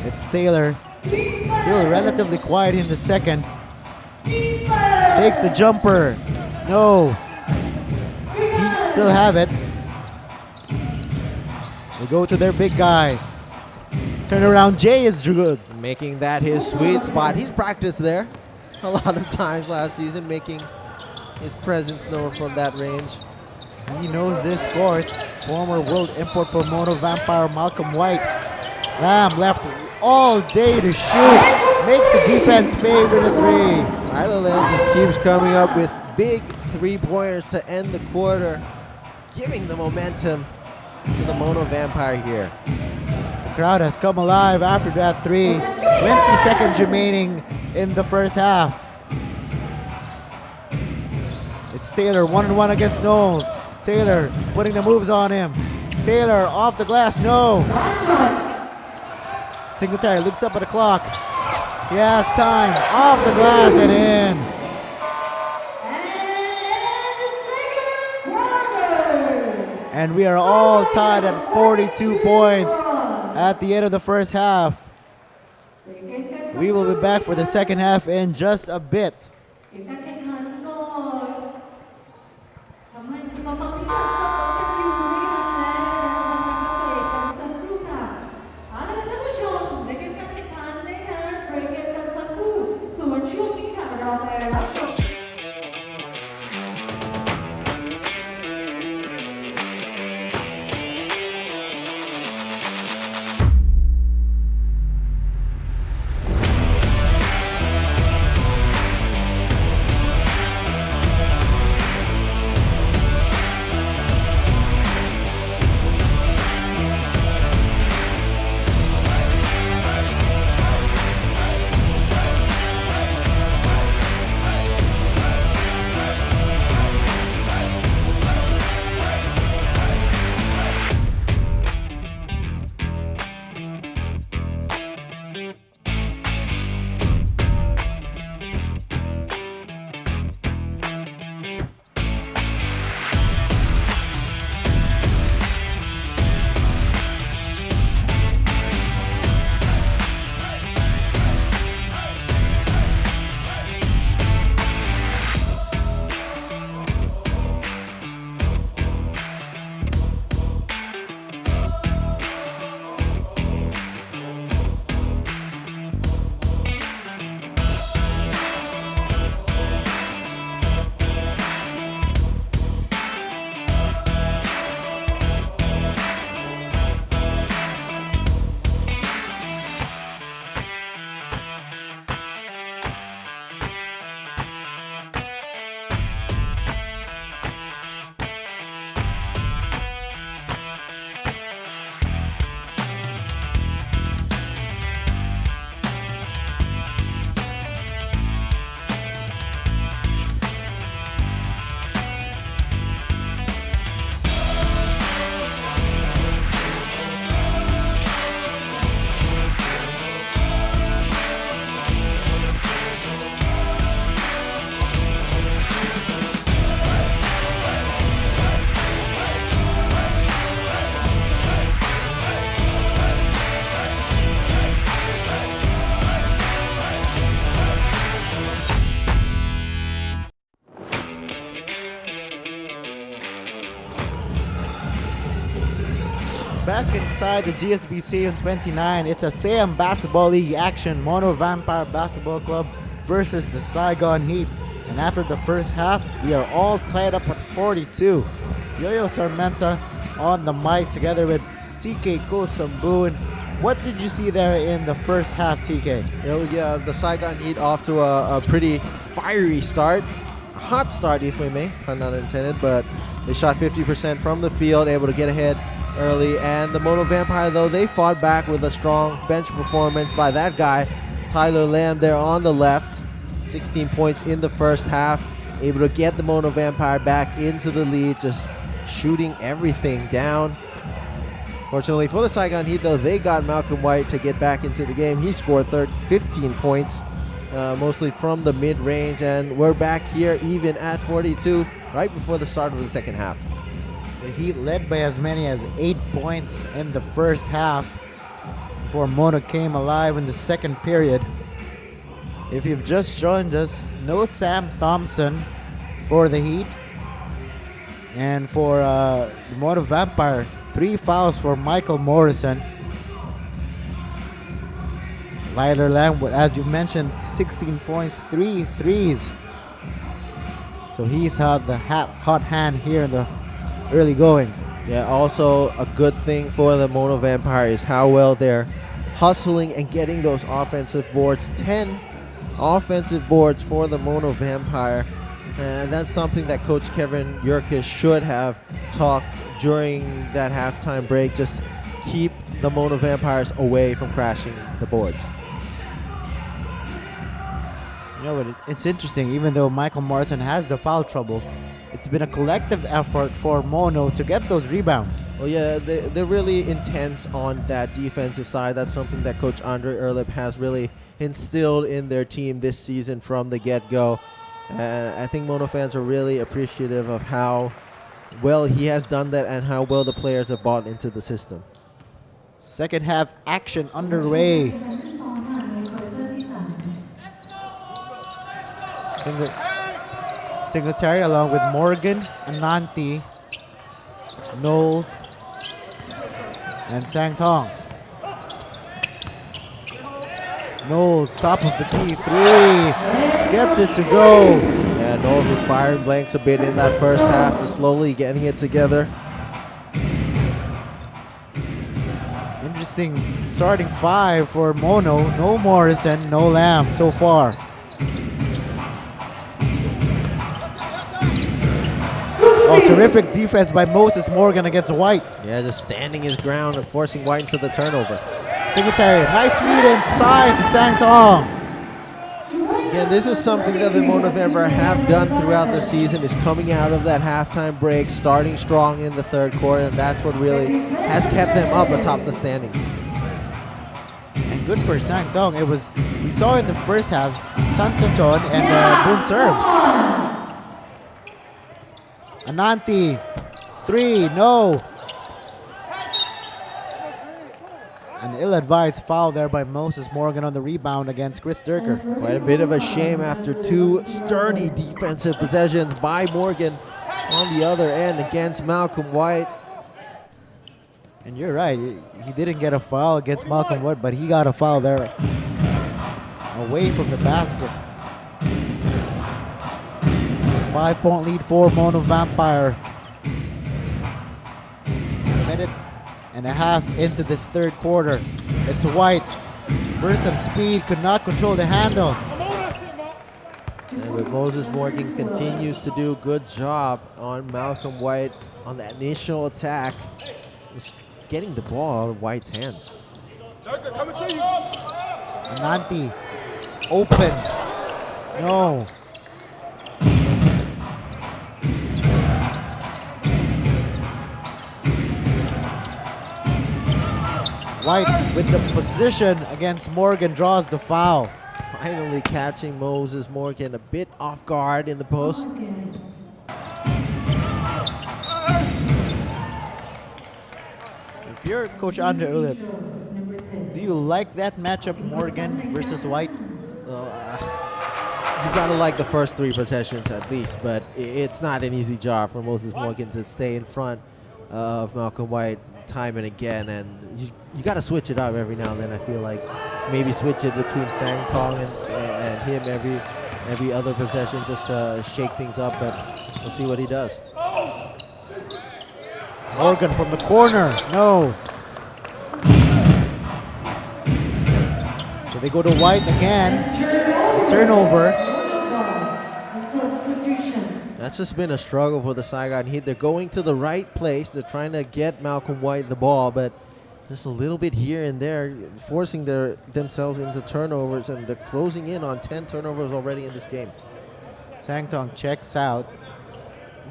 It's Taylor, still relatively quiet in the second. Takes the jumper. No. Heat still have it. They go to their big guy. Turnaround Jay is good. Making that his sweet spot. He's practiced there a lot of times last season, making his presence known from that range. He knows this court. Former world import for Mono Vampire Malcolm White. Lamb left all day to shoot. Makes the defense pay with a three. Tyler Lynn just keeps coming up with big three-pointers to end the quarter, giving the momentum to the Mono Vampire here. The crowd has come alive after that three. 20 seconds remaining in the first half. It's Taylor one-on-one against Knowles. Taylor putting the moves on him. Taylor off the glass, no. Singletary looks up at the clock. Yeah, it's time. Off the glass and in. And we are all tied at 42 points at the end of the first half. We will be back for the second half in just a bit. back inside the GSB Stadium 29. It's ASEAN Basketball League action. Mono Vampire Basketball Club versus the Saigon Heat. And after the first half, we are all tied up at 42. Yo-Yo Sarmenta on the mic together with TK Kusambun. What did you see there in the first half, TK? Yeah, the Saigon Heat off to a pretty fiery start. A hot start, if we may, pun not intended, but they shot 50% from the field, able to get ahead early. And the Mono Vampire, though, they fought back with a strong bench performance by that guy, Tyler Lamb, there on the left. 16 points in the first half, able to get the Mono Vampire back into the lead, just shooting everything down. Fortunately for the Saigon Heat, though, they got Malcolm White to get back into the game. He scored 15 points, mostly from the mid-range, and we're back here even at 42, right before the start of the second half. The Heat led by as many as 8 points in the first half before Mono came alive in the second period. If you've just joined us, no Sam Thompson for the Heat. And for the Mono Vampire, 3 fouls for Michael Morrison. Tyler Lamb, as you mentioned, 16 points, 3 threes. So he's had the hot hand here in the early going. Yeah, also a good thing for the Mono Vampire is how well they're hustling and getting those offensive boards. 10 offensive boards for the Mono Vampire. And that's something that Coach Kevin Yurkish should have talked during that halftime break. Just keep the Mono Vampires away from crashing the boards. You know what? It's interesting. Even though Michael Morrison has the foul trouble, it's been a collective effort for Mono to get those rebounds. Well, yeah, they're really intense on that defensive side. That's something that Coach Andre Erlip has really instilled in their team this season from the get-go. And I think Mono fans are really appreciative of how well he has done that and how well the players have bought into the system. Second half action underway. Singletary along with Morgan, Ananti, Knowles, and Sang Tong. Knowles, top of the key, 3, gets it to go. Yeah, Knowles was firing blanks a bit in that first half, just slowly getting it together. Interesting starting 5 for Mono. No Morrison, no Lamb so far. Oh, terrific defense by Moses Morgan against White. Yeah, just standing his ground and forcing White into the turnover. Singletary, nice feed inside to Sang Tong. Again, this is something that the Mono Vampire have done throughout the season, is coming out of that halftime break, starting strong in the third quarter, and that's what really has kept them up atop the standings. And good for Sang Tong. It was, we saw in the first half, Tantaton and Boon serve. Ananti, 3, no. An ill-advised foul there by Moses Morgan on the rebound against Chris Durker. Quite a bit of a shame after 2 sturdy defensive possessions by Morgan on the other end against Malcolm White. And you're right, he didn't get a foul against Malcolm White, but he got a foul there away from the basket. 5-point lead for Mono Vampire. Minute and a half into this third quarter. It's White. Burst of speed, could not control the handle. And with Moses Morgan continues to do a good job on Malcolm White on that initial attack. Just getting the ball out of White's hands. Ananti, open. No. White with the position against Morgan draws the foul. Finally catching Moses Morgan a bit off guard in the post. If you're Coach Andre Ulip, do you like that matchup, Morgan versus White? You gotta like the first 3 possessions at least, but it's not an easy job for Moses Morgan to stay in front of Malcolm White time and again, and you got to switch it up every now and then. I feel like maybe switch it between Sang Tong and him every other possession just to shake things up, but we'll see what he does. Morgan from the corner. No. So they go to White again. The turnover. That's just been a struggle for the Saigon Heat. They're going to the right place. They're trying to get Malcolm White the ball, but just a little bit here and there, forcing themselves into turnovers, and they're closing in on 10 turnovers already in this game. Sang Tong checks out.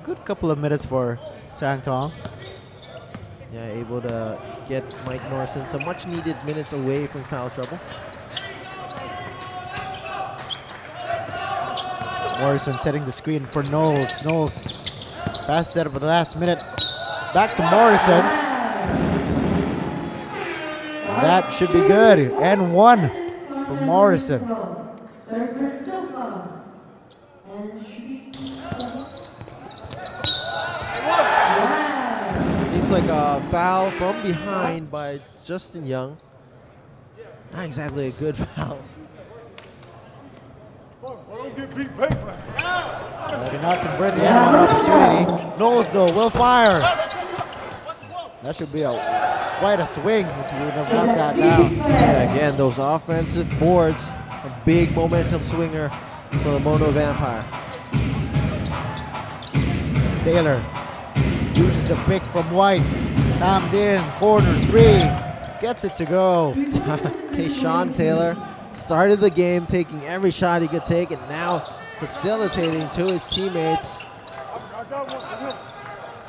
Good couple of minutes for Sang Tong. Yeah, able to get Mike Morrison some much needed minutes away from foul trouble. Morrison setting the screen for Knowles. Knowles passes it up at the last minute. Back to Morrison. That should be good. And one for Morrison. Seems like a foul from behind by Justin Young. Not exactly a good foul. Cannot convert the end one opportunity. Knowles though will fire. That should be quite a swing if you would have knocked that down. Yeah, again, those offensive boards, a big momentum swinger for the Mono Vampire. Taylor uses the pick from White. Timed in, corner three. Gets it to go. Tayshawn Taylor started the game taking every shot he could take, and now facilitating to his teammates.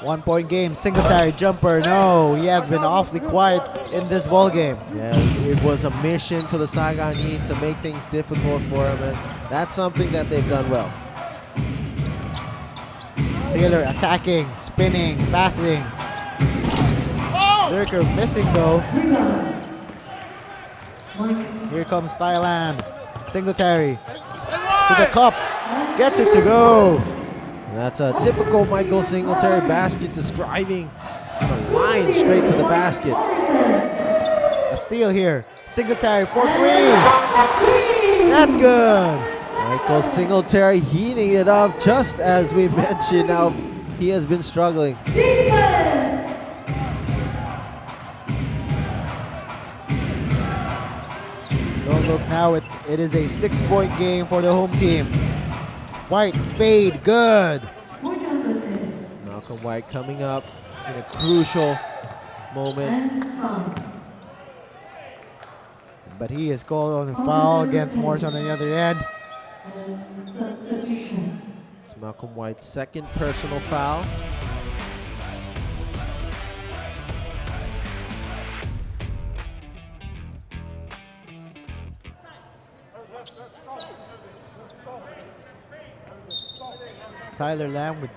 1 point game. Singletary jumper. No, he has been awfully quiet in this ball game. Yeah, it was a mission for the Saigon Heat to make things difficult for him, and that's something that they've done well. Taylor attacking, spinning, passing. Zerker missing though. Here comes Thailand. Singletary to the cup. Gets it to go. And that's a typical Michael Singletary basket, just driving the line straight to the basket. A steal here. Singletary for three. That's good. Michael Singletary heating it up, just as we mentioned how he has been struggling. Don't look now, it is a 6 point game for the home team. White fade, good. Malcolm White coming up in a crucial moment. But he is called on a foul against Morrison on the other end. It's Malcolm White's second personal foul. Tyler Lamb with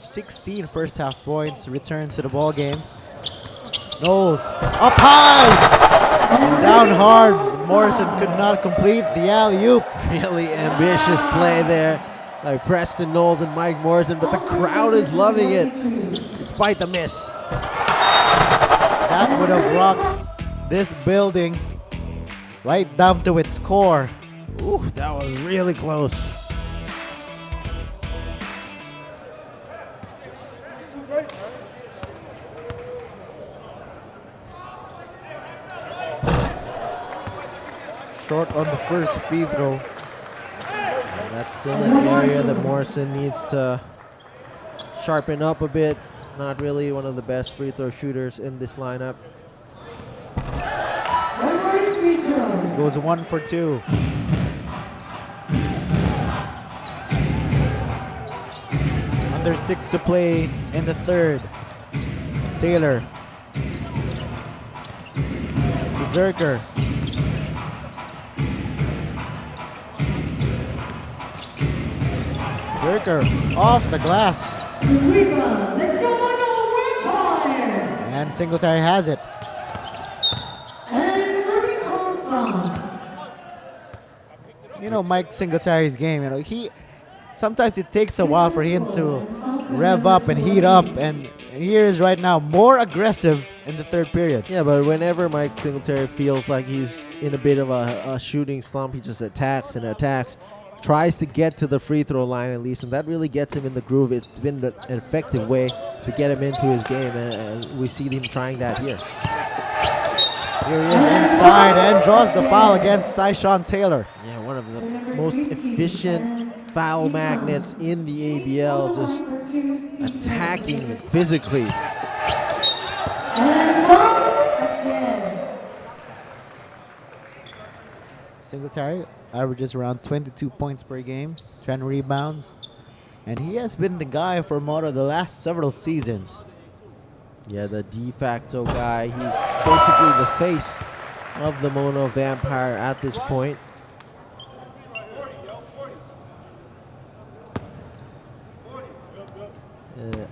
16 first half points returns to the ball game. Knowles up high and down hard. Morrison could not complete the alley-oop. Really ambitious play there by Preston Knowles and Mike Morrison, but the crowd is loving it despite the miss. That would have rocked this building right down to its core. Ooh, that was really close. Short on the first free throw. And that's still an area that Morrison needs to sharpen up a bit. Not really one of the best free throw shooters in this lineup. Goes 1 for 2. Under 6 to play in the third. Taylor. To Zerker. Zerker off the glass. And Singletary has it. You know Mike Singletary's game, sometimes it takes a while for him to rev up and heat up, and And he is right now more aggressive in the third period. Yeah, but whenever Mike Singletary feels like he's in a bit of a shooting slump, he just attacks and attacks. Tries to get to the free throw line at least, and that really gets him in the groove. It's been an effective way to get him into his game, and we see him trying that here. Here he is inside and draws the foul against Saigon Taylor. Yeah, one of the most efficient foul magnets in the ABL, just attacking physically. Singletary averages around 22 points per game, 10 rebounds, and he has been the guy for Mono the last several seasons. Yeah, the de facto guy. He's basically the face of the Mono Vampire at this point.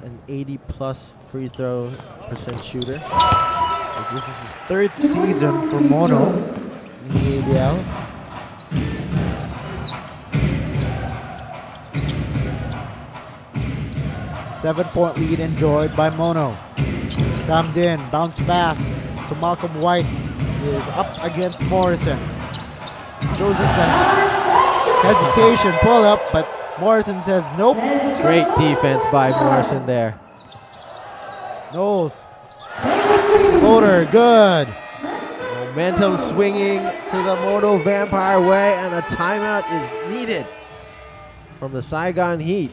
An 80+ free throw percent shooter. This is his third season for Mono in the ABL. Seven-point lead enjoyed by Mono. Dumped in, bounce pass to Malcolm White. He is up against Morrison. Shows us the hesitation, pull up, but Morrison says nope. Great defense by Morrison there. Knowles. Floater, good. Momentum swinging to the Mono Vampire way, and a timeout is needed from the Saigon Heat.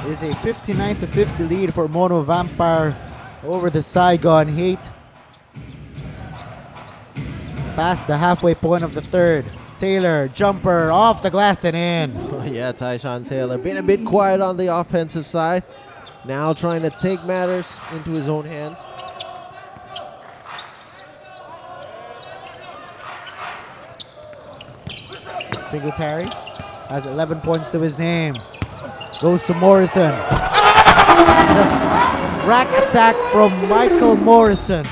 It is a 59-50 lead for Mono Vampire over the Saigon Heat. Past the halfway point of the third. Taylor, jumper, off the glass and in. Oh, yeah, Tyshawn Taylor been a bit quiet on the offensive side. Now trying to take matters into his own hands. Singletary has 11 points to his name. Goes to Morrison. The rack attack from Michael Morrison.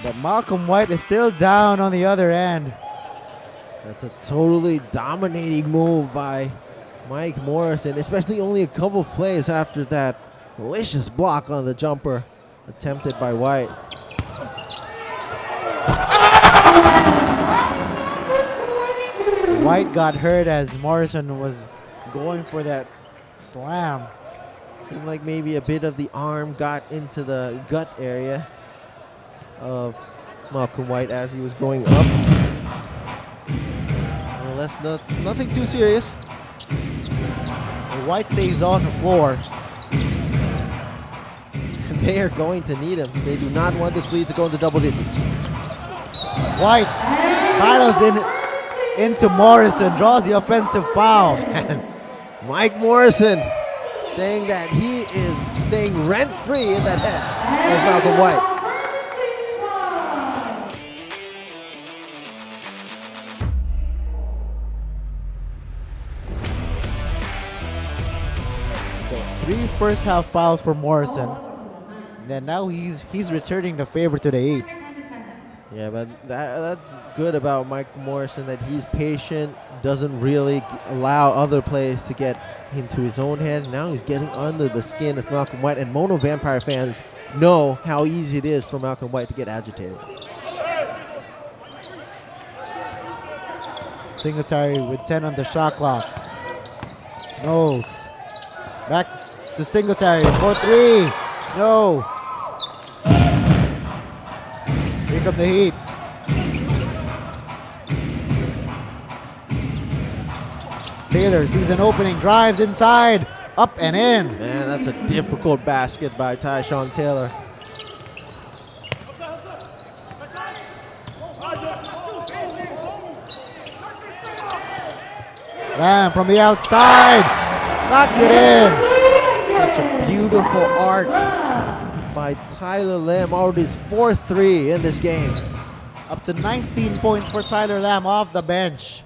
But Malcolm White is still down on the other end. That's a totally dominating move by Mike Morrison, especially only a couple plays after that malicious block on the jumper attempted by White. White got hurt as Morrison was going for that slam. Seemed like maybe a bit of the arm got into the gut area of Malcolm White as he was going up. Well, that's nothing too serious. White stays on the floor. They are going to need him. They do not want this lead to go into double digits. White battles into Morrison, draws the offensive foul. And Mike Morrison saying that he is staying rent-free in that head of Malcolm White. So 3 first half fouls for Morrison. Then now he's returning the favor to the Heat. Yeah, but that's good about Mike Morrison, that he's patient, doesn't really allow other players to get into his own head. Now he's getting under the skin of Malcolm White, and Mono Vampire fans know how easy it is for Malcolm White to get agitated. Singletary with 10 on the shot clock. Knowles. Back to Singletary for 3. No. Here come the Heat. Taylor sees an opening, drives inside, up and in. Man, that's a difficult basket by Tyshawn Taylor. Lamb from the outside, knocks it in. Such a beautiful arc by Tyler Lamb. Already his 4th 3 in this game. Up to 19 points for Tyler Lamb off the bench.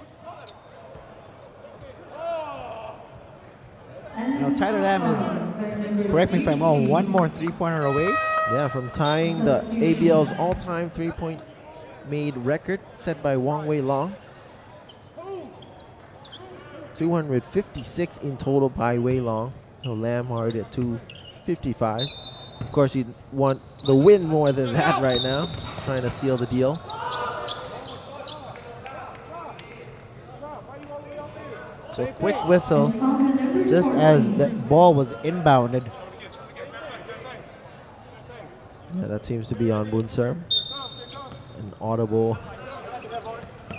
Now Tyler Lamb is, correct me if I'm wrong, one more three-pointer away. Yeah, from tying the ABL's all-time 3-point made record set by Wang Wei Long. 256 in total by Wei Long. So Lamb already at 255. Of course, he'd want the win more than that right now. He's trying to seal the deal. So quick whistle, just as the ball was inbounded. Yeah, that seems to be on Bunser. An audible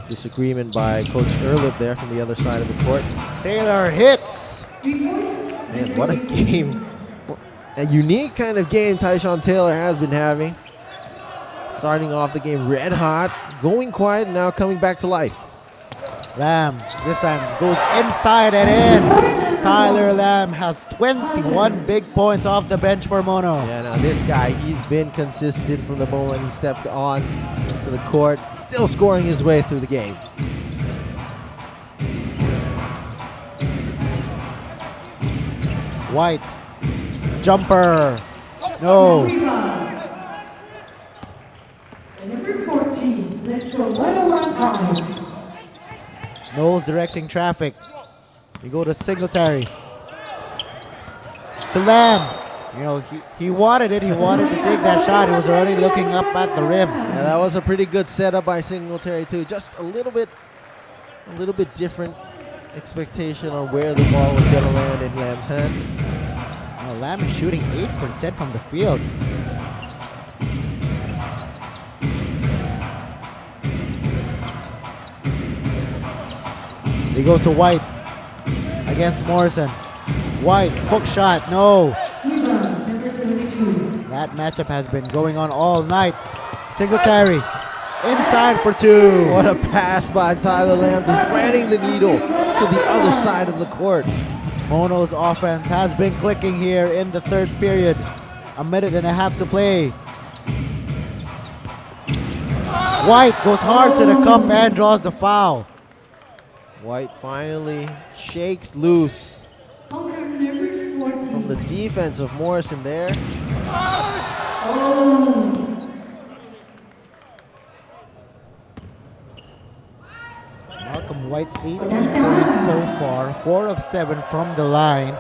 disagreement by Coach Erlip there from the other side of the court. Taylor hits. Man, what a game. A unique kind of game Tyshawn Taylor has been having. Starting off the game red hot, going quiet, now coming back to life. Lamb this time goes inside and in. Tyler Lamb has 21 big points off the bench for Mono. Yeah, now this guy, he's been consistent from the moment he stepped on to the court, still scoring his way through the game. White, jumper, no. Number 14, let's go 101. Knowles directing traffic. You go to Singletary. To Lamb. You know, he wanted it. He wanted to take that shot. He was already looking up at the rim. Yeah, that was a pretty good setup by Singletary too. Just a little bit different expectation on where the ball was going to land in Lamb's hand. Now Lamb is shooting 8 for 10 from the field. They go to White against Morrison. White, hook shot, no. That matchup has been going on all night. Singletary, inside for 2. What a pass by Tyler Lamb, just threading the needle to the other side of the court. Mono's offense has been clicking here in the 3rd period. A minute and a half to play. White goes hard to the cup and draws the foul. White finally shakes loose from the defense of Morrison there. Malcolm White 18 points so far, 4 of 7 from the line.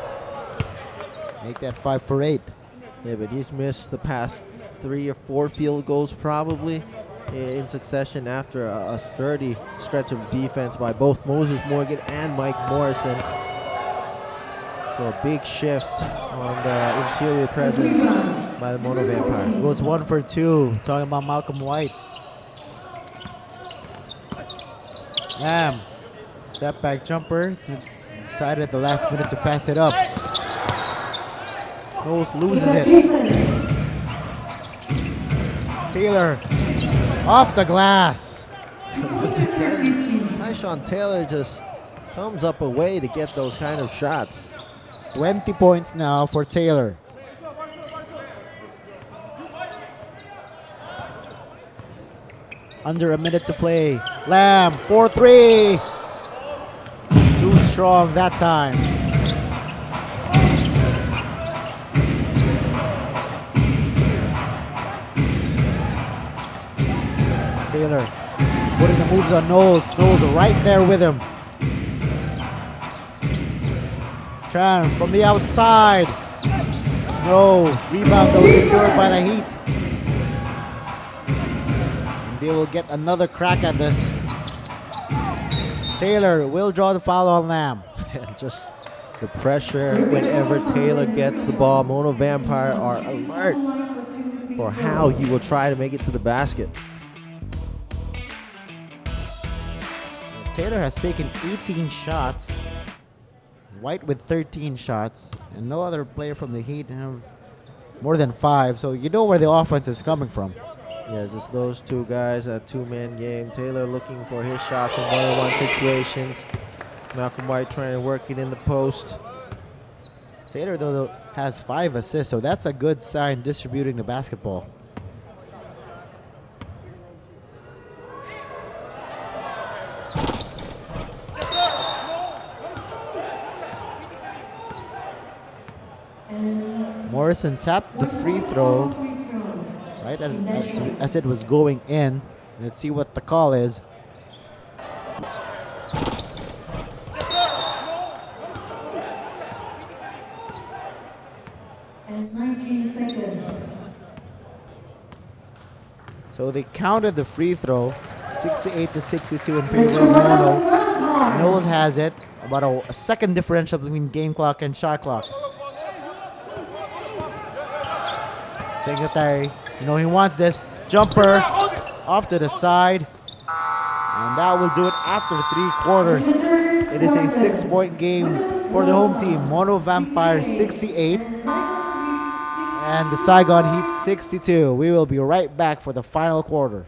Make that 5 for 8. Yeah, but he's missed the past 3 or 4 field goals probably in succession after a sturdy stretch of defense by both Moses Morgan and Mike Morrison. So a big shift on the interior presence by the Mono Vampires. Goes 1 for 2, talking about Malcolm White. Lamb, step back jumper, decided at the last minute to pass it up. Knowles loses it. Taylor, off the glass. Once again, Tyshawn Taylor just comes up a way to get those kind of shots. 20 points now for Taylor. Under a minute to play. Lamb, 4-3. Too strong that time. Taylor putting the moves on Knowles. Knowles right there with him. Tran from the outside. No. Rebound though secured by the Heat. And they will get another crack at this. Taylor will draw the foul on Lamb. Just the pressure whenever Taylor gets the ball. Mono Vampire are alert for how he will try to make it to the basket. Taylor has taken 18 shots. White with 13 shots. And no other player from the Heat have more than 5. So you know where the offense is coming from. Yeah, just those two guys, a two-man game. Taylor looking for his shots in one-on-one situations. Malcolm White trying to work it in the post. Taylor, though, has 5 assists, so that's a good sign distributing the basketball. Morrison tapped the free throw right as it was going in. Let's see what the call is. And 19 seconds. So they counted the free throw, 68-62 in favor of Mono. Knowles has it, about a second differential between game clock and shot clock. Singletary, you know he wants this. Jumper off to the side. And that will do it after 3 quarters. It is a 6-point game for the home team. Mono Vampire 68 and the Saigon Heat 62. We will be right back for the final quarter.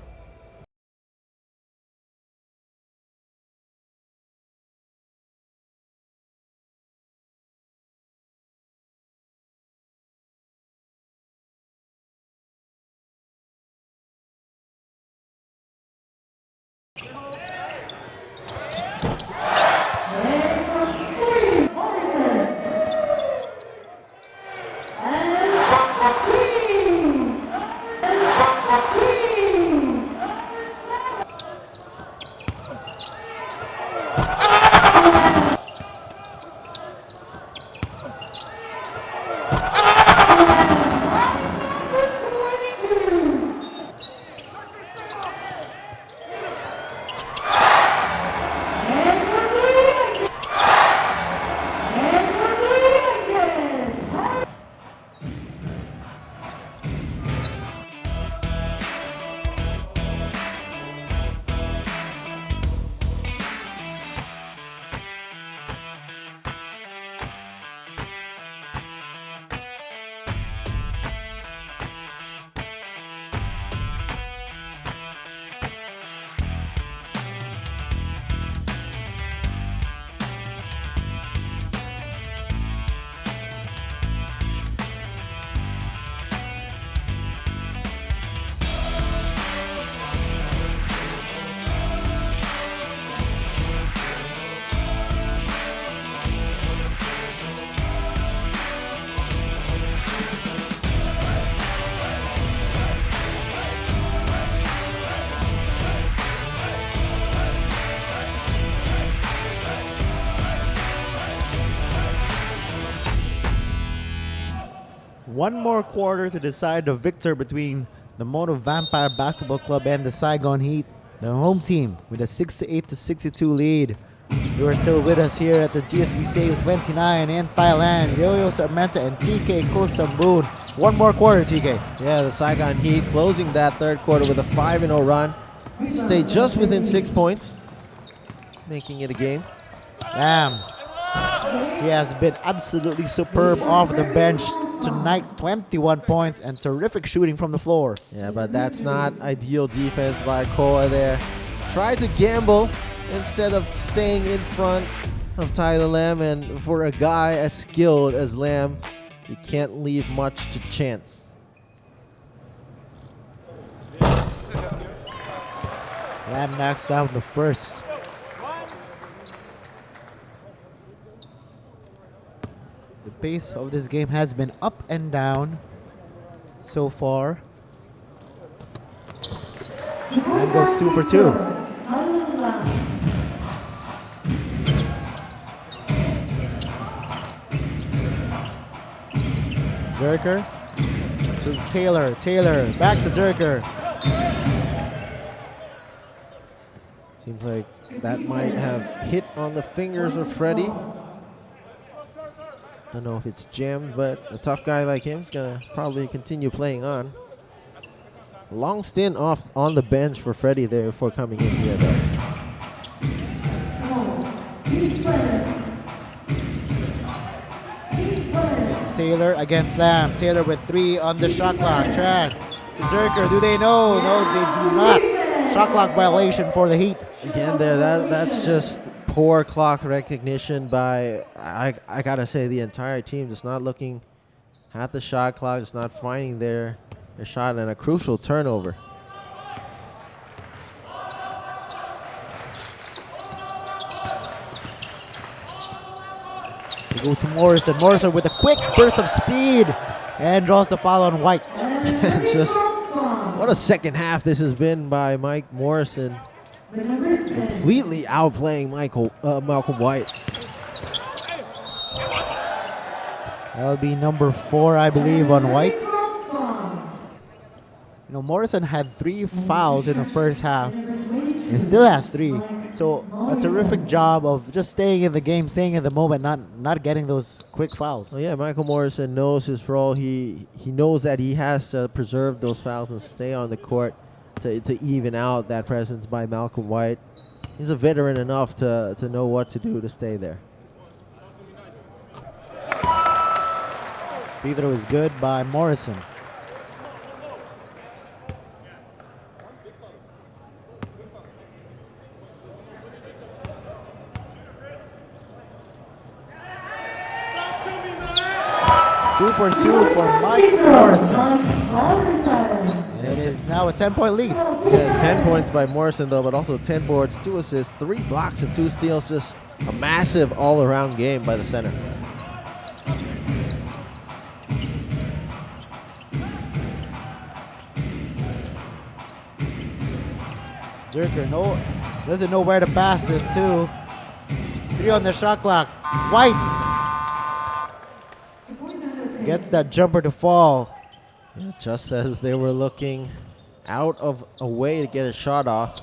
One more quarter to decide the victor between the Mono Vampire Basketball Club and the Saigon Heat. The home team with a 68-62 lead. You are still with us here at the GSB Stadium 29 in Thailand. Yo-Yo Sarmenta and TK Kosamboon. One more quarter, TK. Yeah, the Saigon Heat closing that third quarter with a 5-0 run. Stay just within 6 points, making it a game. Damn. He has been absolutely superb off the bench tonight. 21 points and terrific shooting from the floor. Yeah, but that's not ideal defense by Koa there. Tried to gamble instead of staying in front of Tyler Lamb, and for a guy as skilled as Lamb, you can't leave much to chance. Lamb knocks down the first. The pace of this game has been up and down so far. And goes 2 for 2. Durker to Taylor. Taylor back to Durker. Seems like that might have hit on the fingers of Freddie. Don't know if it's jammed, but a tough guy like him is gonna probably continue playing on. Long stint off on the bench for Freddie there before coming in here though. It's Taylor against Lamb. Taylor with 3 on the shot clock. Tran to Durker. Do they know? No, they do not. Shot clock violation for the Heat. Again there, that's just poor clock recognition by, I gotta say, the entire team. Just not looking at the shot clock, just not finding their shot, and a crucial turnover. We go to Morrison. Morrison with a quick burst of speed and draws the foul on White. Just what a second half this has been by Mike Morrison. Completely outplaying Malcolm White. That'll be number 4, I believe, on White. You know, Morrison had 3 fouls in the first half. He still has 3. So a terrific job of just staying in the game, staying in the moment, not getting those quick fouls. Well, yeah, Michael Morrison knows his role. He knows that he has to preserve those fouls and stay on the court to even out that presence by Malcolm White. He's a veteran enough to know what to do to stay there. Free throw is good by Morrison. Two for 2 for Mike Morrison. And it is now a 10-point lead. Yeah, 10 points by Morrison though, but also 10 boards, 2 assists, 3 blocks, and 2 steals. Just a massive all-around game by the center. Durker doesn't know where to pass it to. 3 on the shot clock. White gets that jumper to fall. Yeah, just as they were looking out of a way to get a shot off.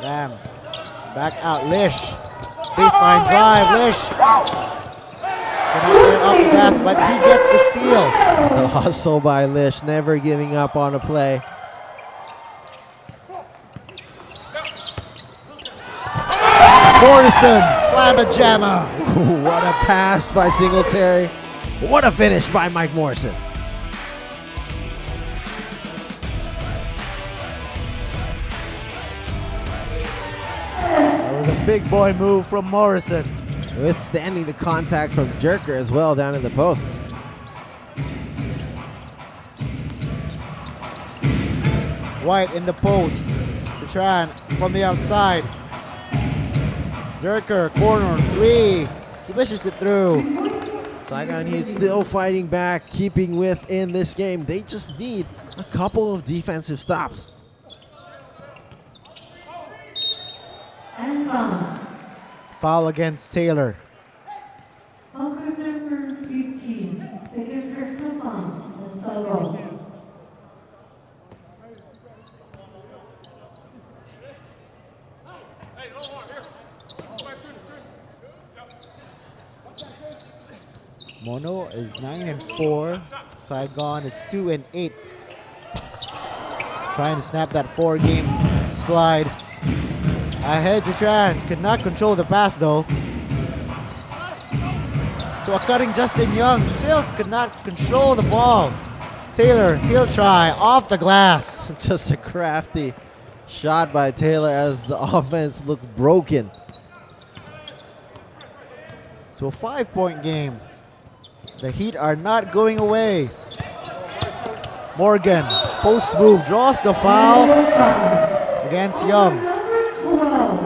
Lamb back out. Lish. Baseline drive. Lish. Cannot get off the glass, but he gets the steal. The hustle by Lish, never giving up on a play. Morrison, slamma jammer. What a pass by Singletary. What a finish by Mike Morrison. That was a big boy move from Morrison. Withstanding the contact from Durker as well down in the post. White in the post. Tran from the outside. Durker, corner, 3. Swishes it through. Saigon Heat still fighting back, keeping within this game. They just need a couple of defensive stops. And Foul against Taylor. foul number 15, second personal foul, and Saigon. Mono is 9-4. Saigon is 2-8. Trying to snap that 4-game slide. Ahead to Tran. Could not control the pass though. To a cutting Justin Young. Still could not control the ball. Taylor, he'll try. Off the glass. Just a crafty shot by Taylor as the offense looked broken. So a 5-point game. The Heat are not going away. Morgan, post move, draws the foul against Young. Number 12,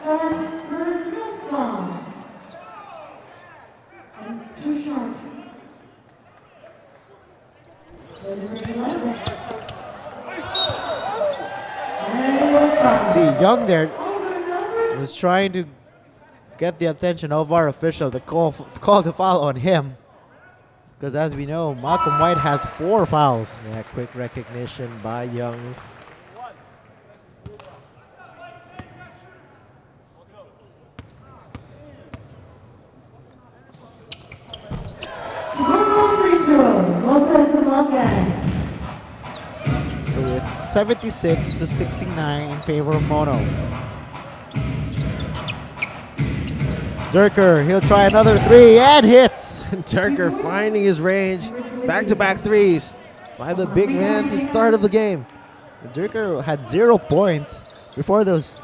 fourth personal foul. And See, Young there was trying to get the attention of our official to call the foul on him. Because as we know, Malcolm White has 4 fouls. Yeah, quick recognition by Young. So it's 76-69 in favor of Mono. Durker, he'll try another 3 and hits. Durker finding his range. Back-to-back threes by the big man, his start of the game. Durker had 0 points before those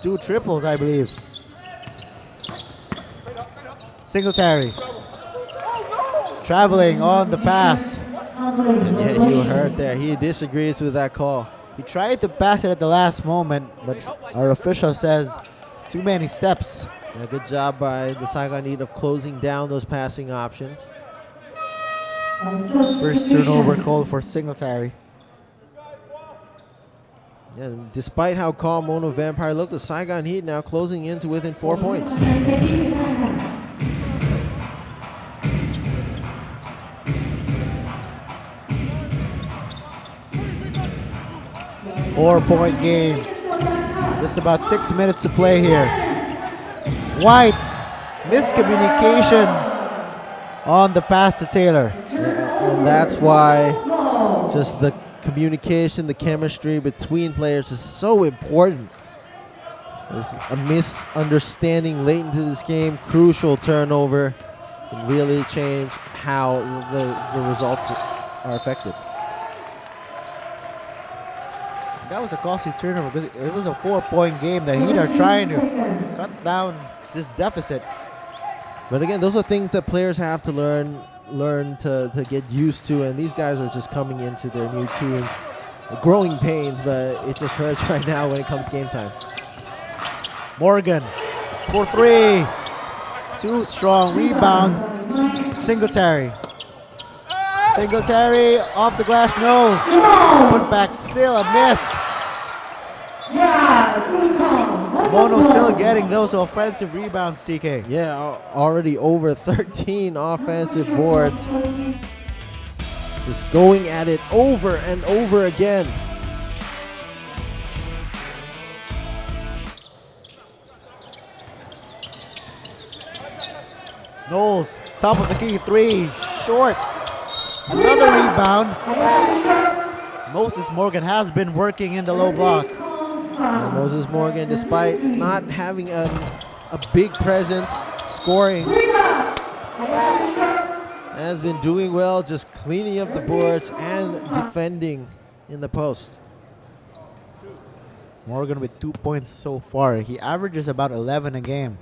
2 triples, I believe. Singletary. Traveling on the pass. And yet you heard there, he disagrees with that call. He tried to pass it at the last moment, but our official says too many steps. Yeah, good job by the Saigon Heat of closing down those passing options. First turnover called for Singletary. And despite how calm Mono Vampire looked, the Saigon Heat now closing in to within 4 points. Four-point game. Just about 6 minutes to play here. White, miscommunication on the pass to Taylor. And that's why just the communication, the chemistry between players is so important. There's a misunderstanding late into this game, crucial turnover, can really change how the results are affected. That was a costly turnover because it was a 4-point game. The Heat are trying to cut down this deficit. But again, those are things that players have to learn to get used to, and these guys are just coming into their new teams. Growing pains, but it just hurts right now when it comes game time. Morgan for 3. Too strong. Rebound. Singletary. Singletary off the glass. No. Put back. Still a miss. Mono still getting those offensive rebounds, TK. Yeah, already over 13 offensive boards. Just going at it over and over again. Knowles, top of the key, 3, short. Another rebound. Moses Morgan has been working in the low block. And Moses Morgan, despite not having a big presence scoring, has been doing well, just cleaning up the boards and defending in the post. Morgan with 2 points so far. He averages about 11 a game.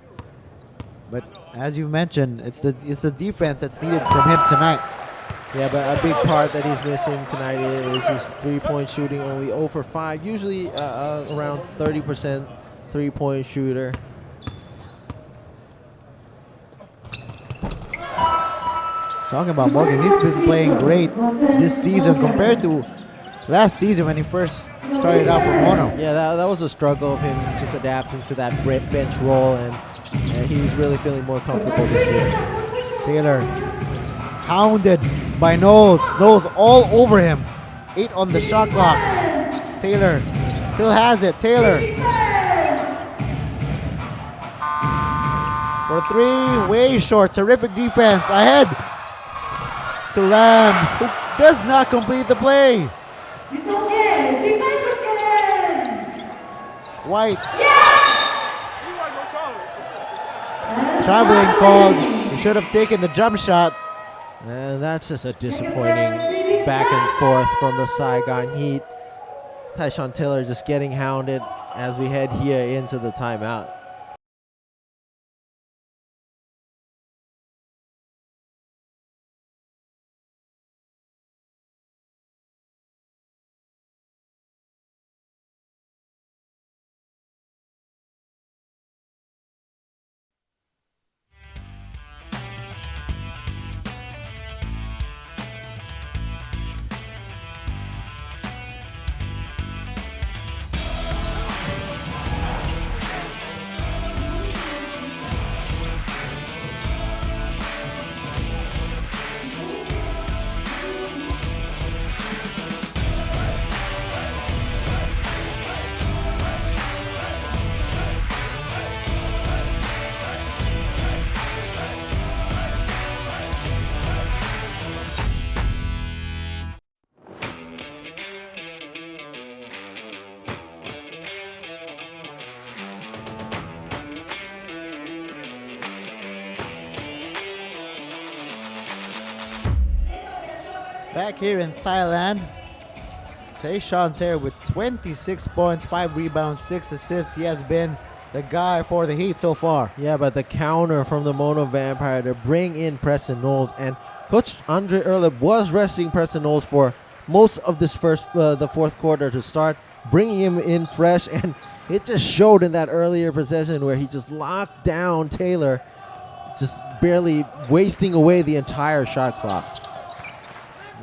But as you mentioned, it's the defense that's needed from him tonight. Yeah, but a big part that he's missing tonight is his three-point shooting, only 0 for 5, usually around 30% three-point shooter. Talking about Morgan, he's been playing great this season compared to last season when he first started out for Mono. Yeah, that was a struggle of him just adapting to that bench role, and he's really feeling more comfortable this year. Taylor hounded by Knowles. Knowles all over him. 8 on the shot clock. Taylor still has it. Taylor for 3, way short. Terrific defense. Ahead to Lamb, who does not complete the play. White. Traveling called. He should have taken the jump shot. And that's just a disappointing back and forth from the Saigon Heat. Tyshawn Taylor just getting hounded as we head here into the timeout. Back here in Thailand, Tayshawn Taylor with 26 points, 5 rebounds, 6 assists. He has been the guy for the Heat so far. Yeah, but the counter from the Mono Vampire to bring in Preston Knowles, and Coach Andre Erleb was resting Preston Knowles for most of this the fourth quarter to start, bringing him in fresh, and it just showed in that earlier possession where he just locked down Taylor, just barely wasting away the entire shot clock.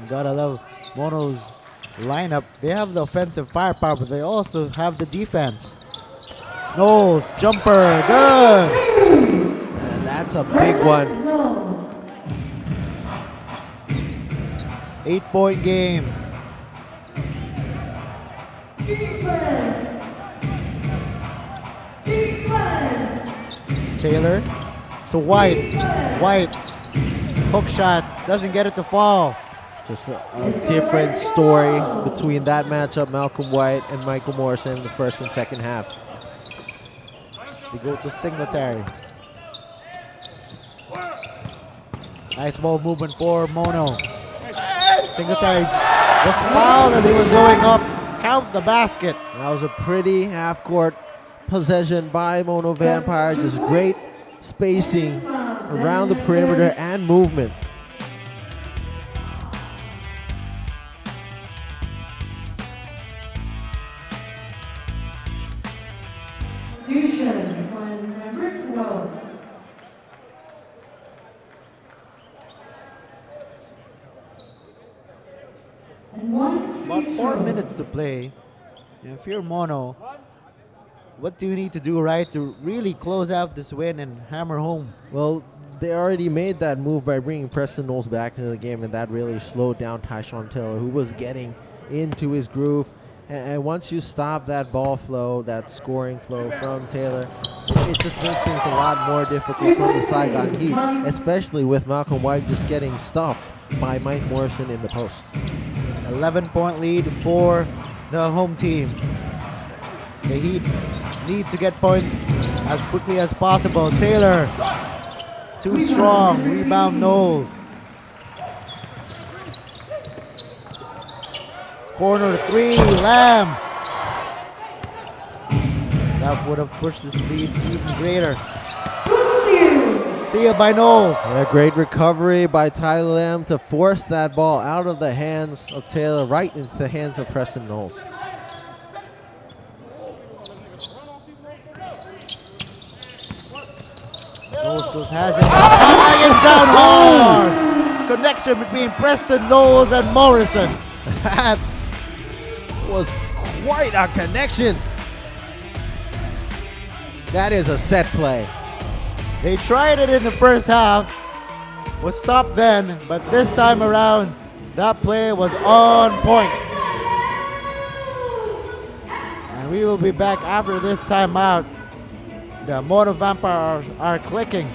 You gotta love Mono's lineup. They have the offensive firepower, but they also have the defense. Knowles, jumper, good! And that's a big one. 8-point game. Taylor to White. White, hook shot, doesn't get it to fall. Just a different story between that matchup, Malcolm White and Michael Morrison in the first and second half. We go to Singletary. Nice ball movement for Mono. Singletary was fouled as he was going up. Count the basket. That was a pretty half-court possession by Mono Vampire. Just great spacing around the perimeter and movement. Substitution for number 12. And About 4 minutes to play. If you're Mono, what do you need to do right to really close out this win and hammer home? Well, they already made that move by bringing Preston Knowles back into the game, and that really slowed down Tayshawn Taylor, who was getting into his groove. And once you stop that ball flow, that scoring flow from Taylor, it just makes things a lot more difficult for the Saigon Heat, especially with Malcolm White just getting stuffed by Mike Morrison in the post. 11-point lead for the home team. The Heat need to get points as quickly as possible. Taylor, too strong. Rebound Knowles. Corner three, Lamb. That would have pushed this lead even greater. Steal by Knowles. A great recovery by Tyler Lamb to force that ball out of the hands of Taylor right into the hands of Preston Knowles. Knowles still has it. It's down hard. Connection between Preston Knowles and Morrison. That was quite a connection. That is a set play. They tried it in the first half, was stopped then, but this time around, that play was on point. And we will be back after this timeout. The Mono Vampires are clicking.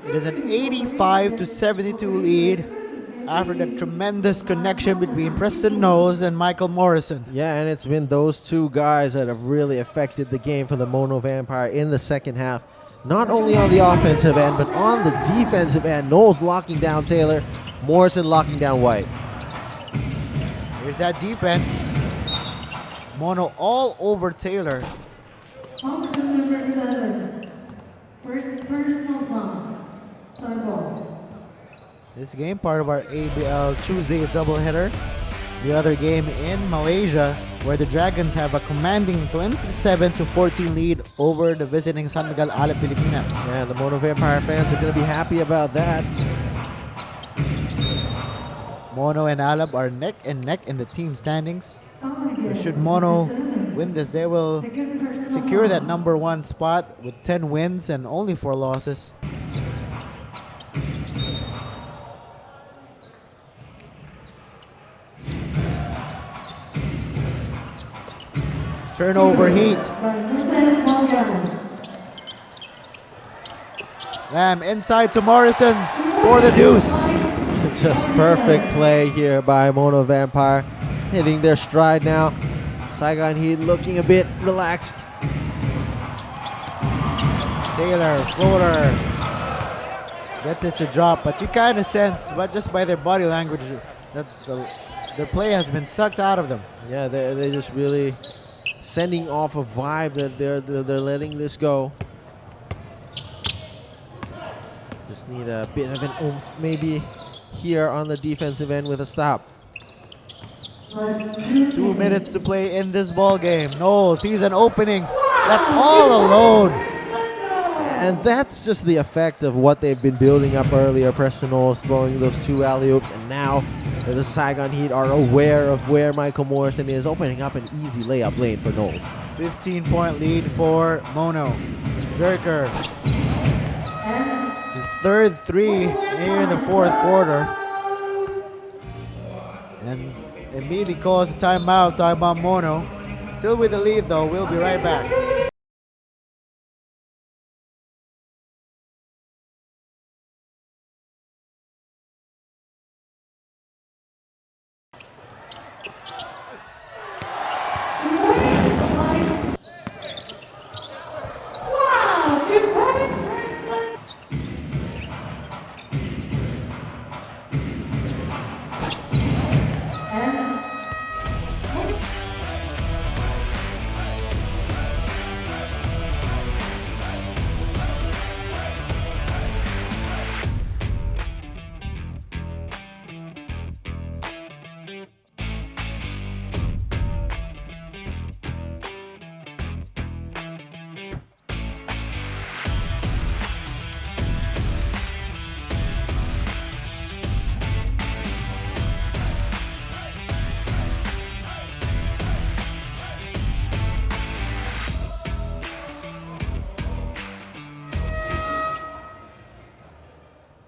It is an 85-72 lead after the tremendous connection between Preston Knowles and Michael Morrison. Yeah, and it's been those two guys that have really affected the game for the Mono Vampire in the second half. Not only on the offensive end, but on the defensive end. Knowles locking down Taylor, Morrison locking down White. Here's that defense. Mono all over Taylor. Foul number 7. First personal foul. Saigon. This game, part of our ABL Tuesday doubleheader. The other game in Malaysia, where the Dragons have a commanding 27-14 lead over the visiting San Miguel Alab Pilipinas. Yeah, the Mono Vampire fans are going to be happy about that. Mono and Alab are neck and neck in the team standings. Should Mono win this, they will secure that number 1 spot with 10 wins and only 4 losses. Turnover Heat. Lamb inside to Morrison for the deuce. Just perfect play here by Mono Vampire. Hitting their stride now. Saigon Heat looking a bit relaxed. Taylor, floater. Gets it to drop, but you kind of sense, but just by their body language, that their play has been sucked out of them. Yeah, they're just really sending off a vibe that they're letting this go. Just need a bit of an oomph maybe here on the defensive end with a stop. 2 minutes to play in this ball game. Knowles sees an opening, left all alone. And that's just the effect of what they've been building up earlier. Preston Knowles throwing those 2 alley-oops, and now the Saigon Heat are aware of where Michael Morrison is, opening up an easy layup lane for Knowles. 15-point lead for Mono. Jerker. His third 3 here in the 4th quarter. And immediately calls a timeout. Timeout Mono. Still with the lead though. We'll be right back.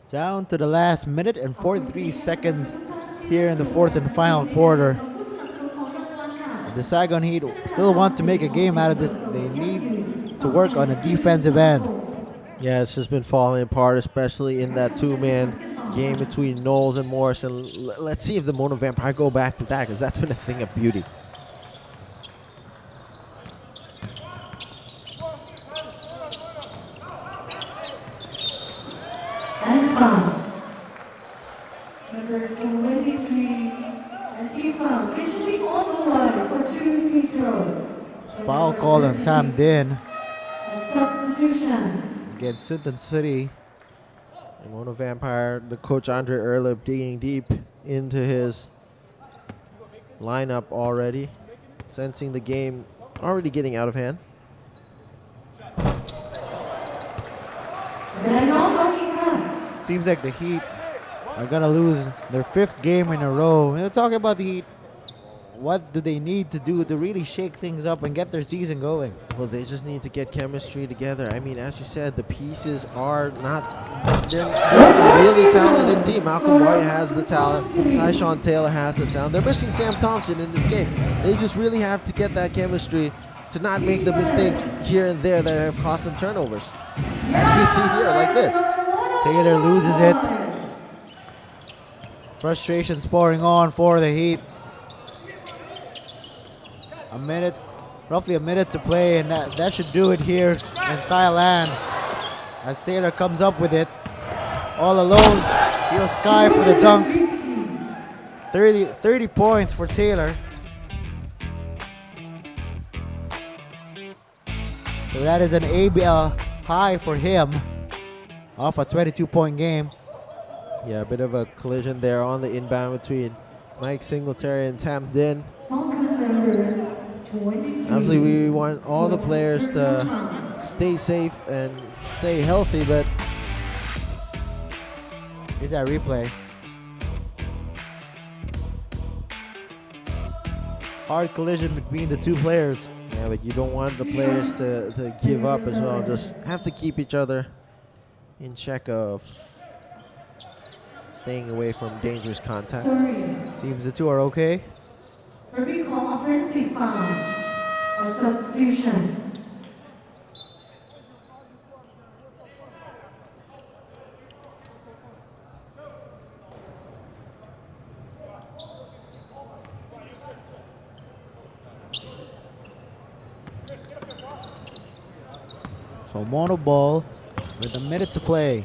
Down to the last minute and 43 seconds here in the 4th and final quarter. The Saigon Heat still want to make a game out of this. They need to work on a defensive end. Yeah, it's just been falling apart, especially in that 2-man game between Knowles and Morrison. Let's see if the Mono Vampire go back to that, because that's been a thing of beauty. And foul. Number 23, and team foul, initially on the line for 2 free throws. Foul call on Tam Din And substitution. against Suntan City. And Mono Vampire, the coach Andre Erleb digging deep into his lineup already, sensing the game already getting out of hand. Seems like the Heat are gonna lose their 5th game in a row. We're talking about the Heat. What do they need to do to really shake things up and get their season going? Well, they just need to get chemistry together. I mean, as you said, the pieces are not, they're a really talented team. Malcolm White has the talent. Tyshawn Taylor has the talent. They're missing Sam Thompson in this game. They just really have to get that chemistry to not make the mistakes here and there that have cost them turnovers. As we see here, like this. Taylor loses it. Frustration's pouring on for the Heat. Roughly a minute to play, and that should do it here in Thailand. As Taylor comes up with it, all alone, he'll sky for the dunk. 30 points for Taylor. So that is an ABL high for him off a 22-point game. Yeah, a bit of a collision there on the inbound between Mike Singletary and Tam Din. Obviously, we want all the players to stay safe and stay healthy, but Here's that replay. Hard collision between the two players. yeah, but you don't want the players to give up as well. Just have to keep each other in check of staying away from dangerous contact. Seems the two are okay. Referee call offensive foul. A substitution. So Mono ball with a minute to play.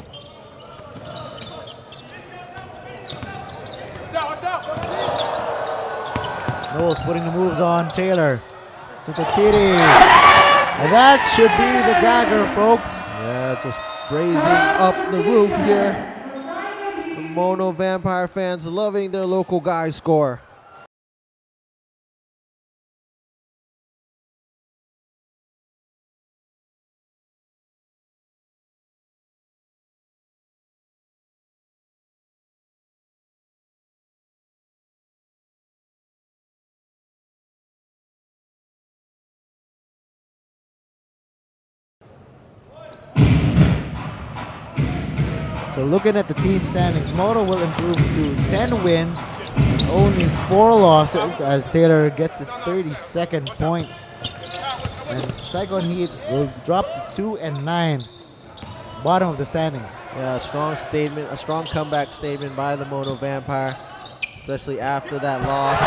Knowles putting the moves on Taylor to the Tiri. And that should be the dagger, folks. Yeah, just raising up the roof here. The Mono Vampire fans loving their local guy score. So looking at the team standings, Mono will improve to 10 wins, only 4 losses as Taylor gets his 32nd point. And Saigon Heat will drop to 2 and 9, bottom of the standings. Yeah, a strong statement, a strong comeback statement by the Mono Vampire, especially after that loss.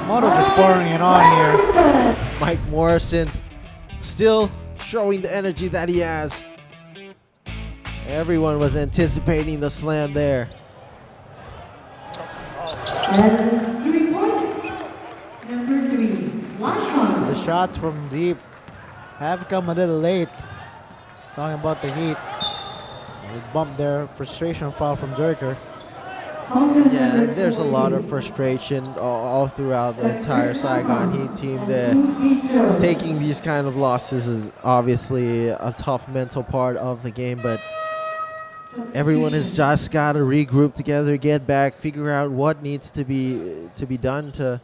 Mono just pouring it on here. Mike Morrison still showing the energy that he has. Everyone was anticipating the slam there. And giving point number 3. Last one. The shots from deep have come a little late. Talking about the Heat. We bumped their frustration foul from Jerker. Yeah, there's a lot of frustration all throughout the entire Saigon Heat team there. Taking these kind of losses is obviously a tough mental part of the game, but everyone has just got to regroup together, get back, figure out what needs to be done to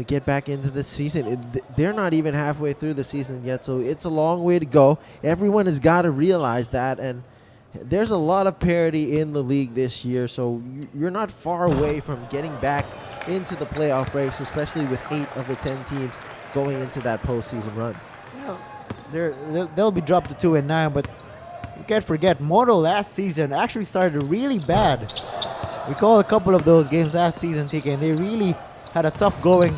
get back into the season. They're not even halfway through the season yet, so it's a long way to go. Everyone has got to realize that, and there's a lot of parity in the league this year, so you're not far away from getting back into the playoff race, especially with 8 of the 10 teams going into that postseason run. Yeah, they'll be dropped to 2 and 9, but you can't forget, Mono last season actually started really bad. We called a couple of those games last season, TK, and they really had a tough going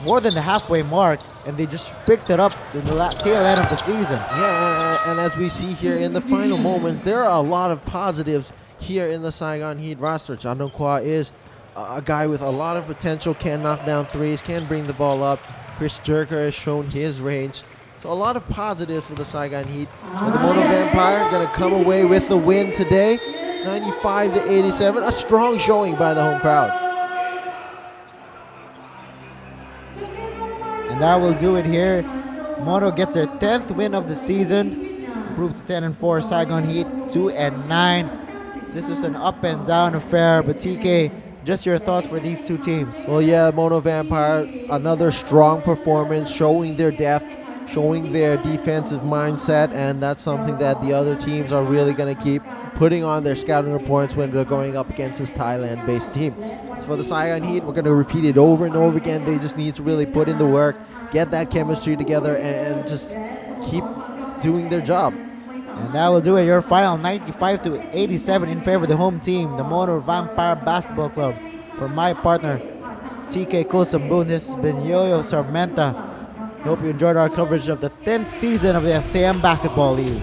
more than the halfway mark, and they just picked it up in the tail end of the season. Yeah, and as we see here in the final moments, there are a lot of positives here in the Saigon Heat roster. John Dong Kwa is a guy with a lot of potential, can knock down threes, can bring the ball up. Chris Jerker has shown his range. So a lot of positives for the Saigon Heat. And the Mono Vampire going to come away with the win today, 95-87. A strong showing by the home crowd. And that will do it here. Mono gets their 10th win of the season. Improved to 10 and 4. Saigon Heat 2 and 9. This was an up and down affair, but TK, just your thoughts for these two teams. Well, yeah, Mono Vampire, another strong performance, showing their depth, showing their defensive mindset, and that's something that the other teams are really going to keep putting on their scouting reports when they're going up against this Thailand-based team. As for the Saigon Heat, we're going to repeat it over and over again. They just need to really put in the work, get that chemistry together, and just keep doing their job. And that will do it. Your final 95-87 in favor of the home team, the Mono Vampire Basketball Club. For my partner, TK Kosambun, this has been Yo-Yo Sarmenta. Hope you enjoyed our coverage of the 10th season of the ASEAN Basketball League.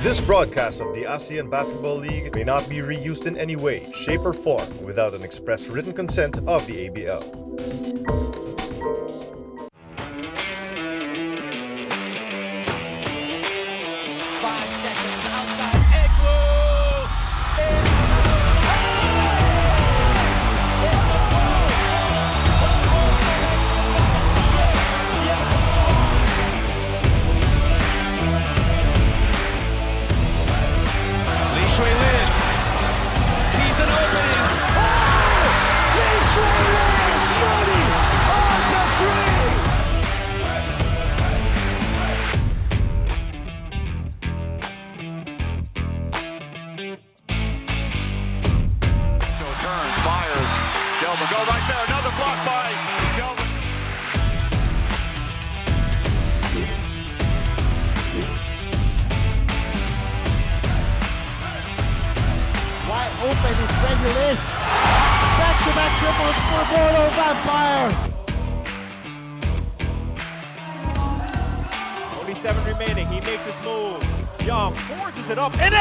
This broadcast of the ASEAN Basketball League may not be reused in any way, shape, or form without an express written consent of the ABL. Go right there, another block by Miguel. Wide open is Regulus. Back-to-back triples for Mono Vampire. Only 7 remaining. He makes his move. Young forces it up and in!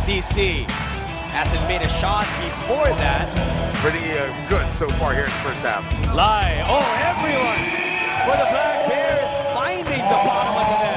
CC hasn't made a shot before that. Pretty good so far here in the first half. Everyone for the Black Bears finding the bottom of the net.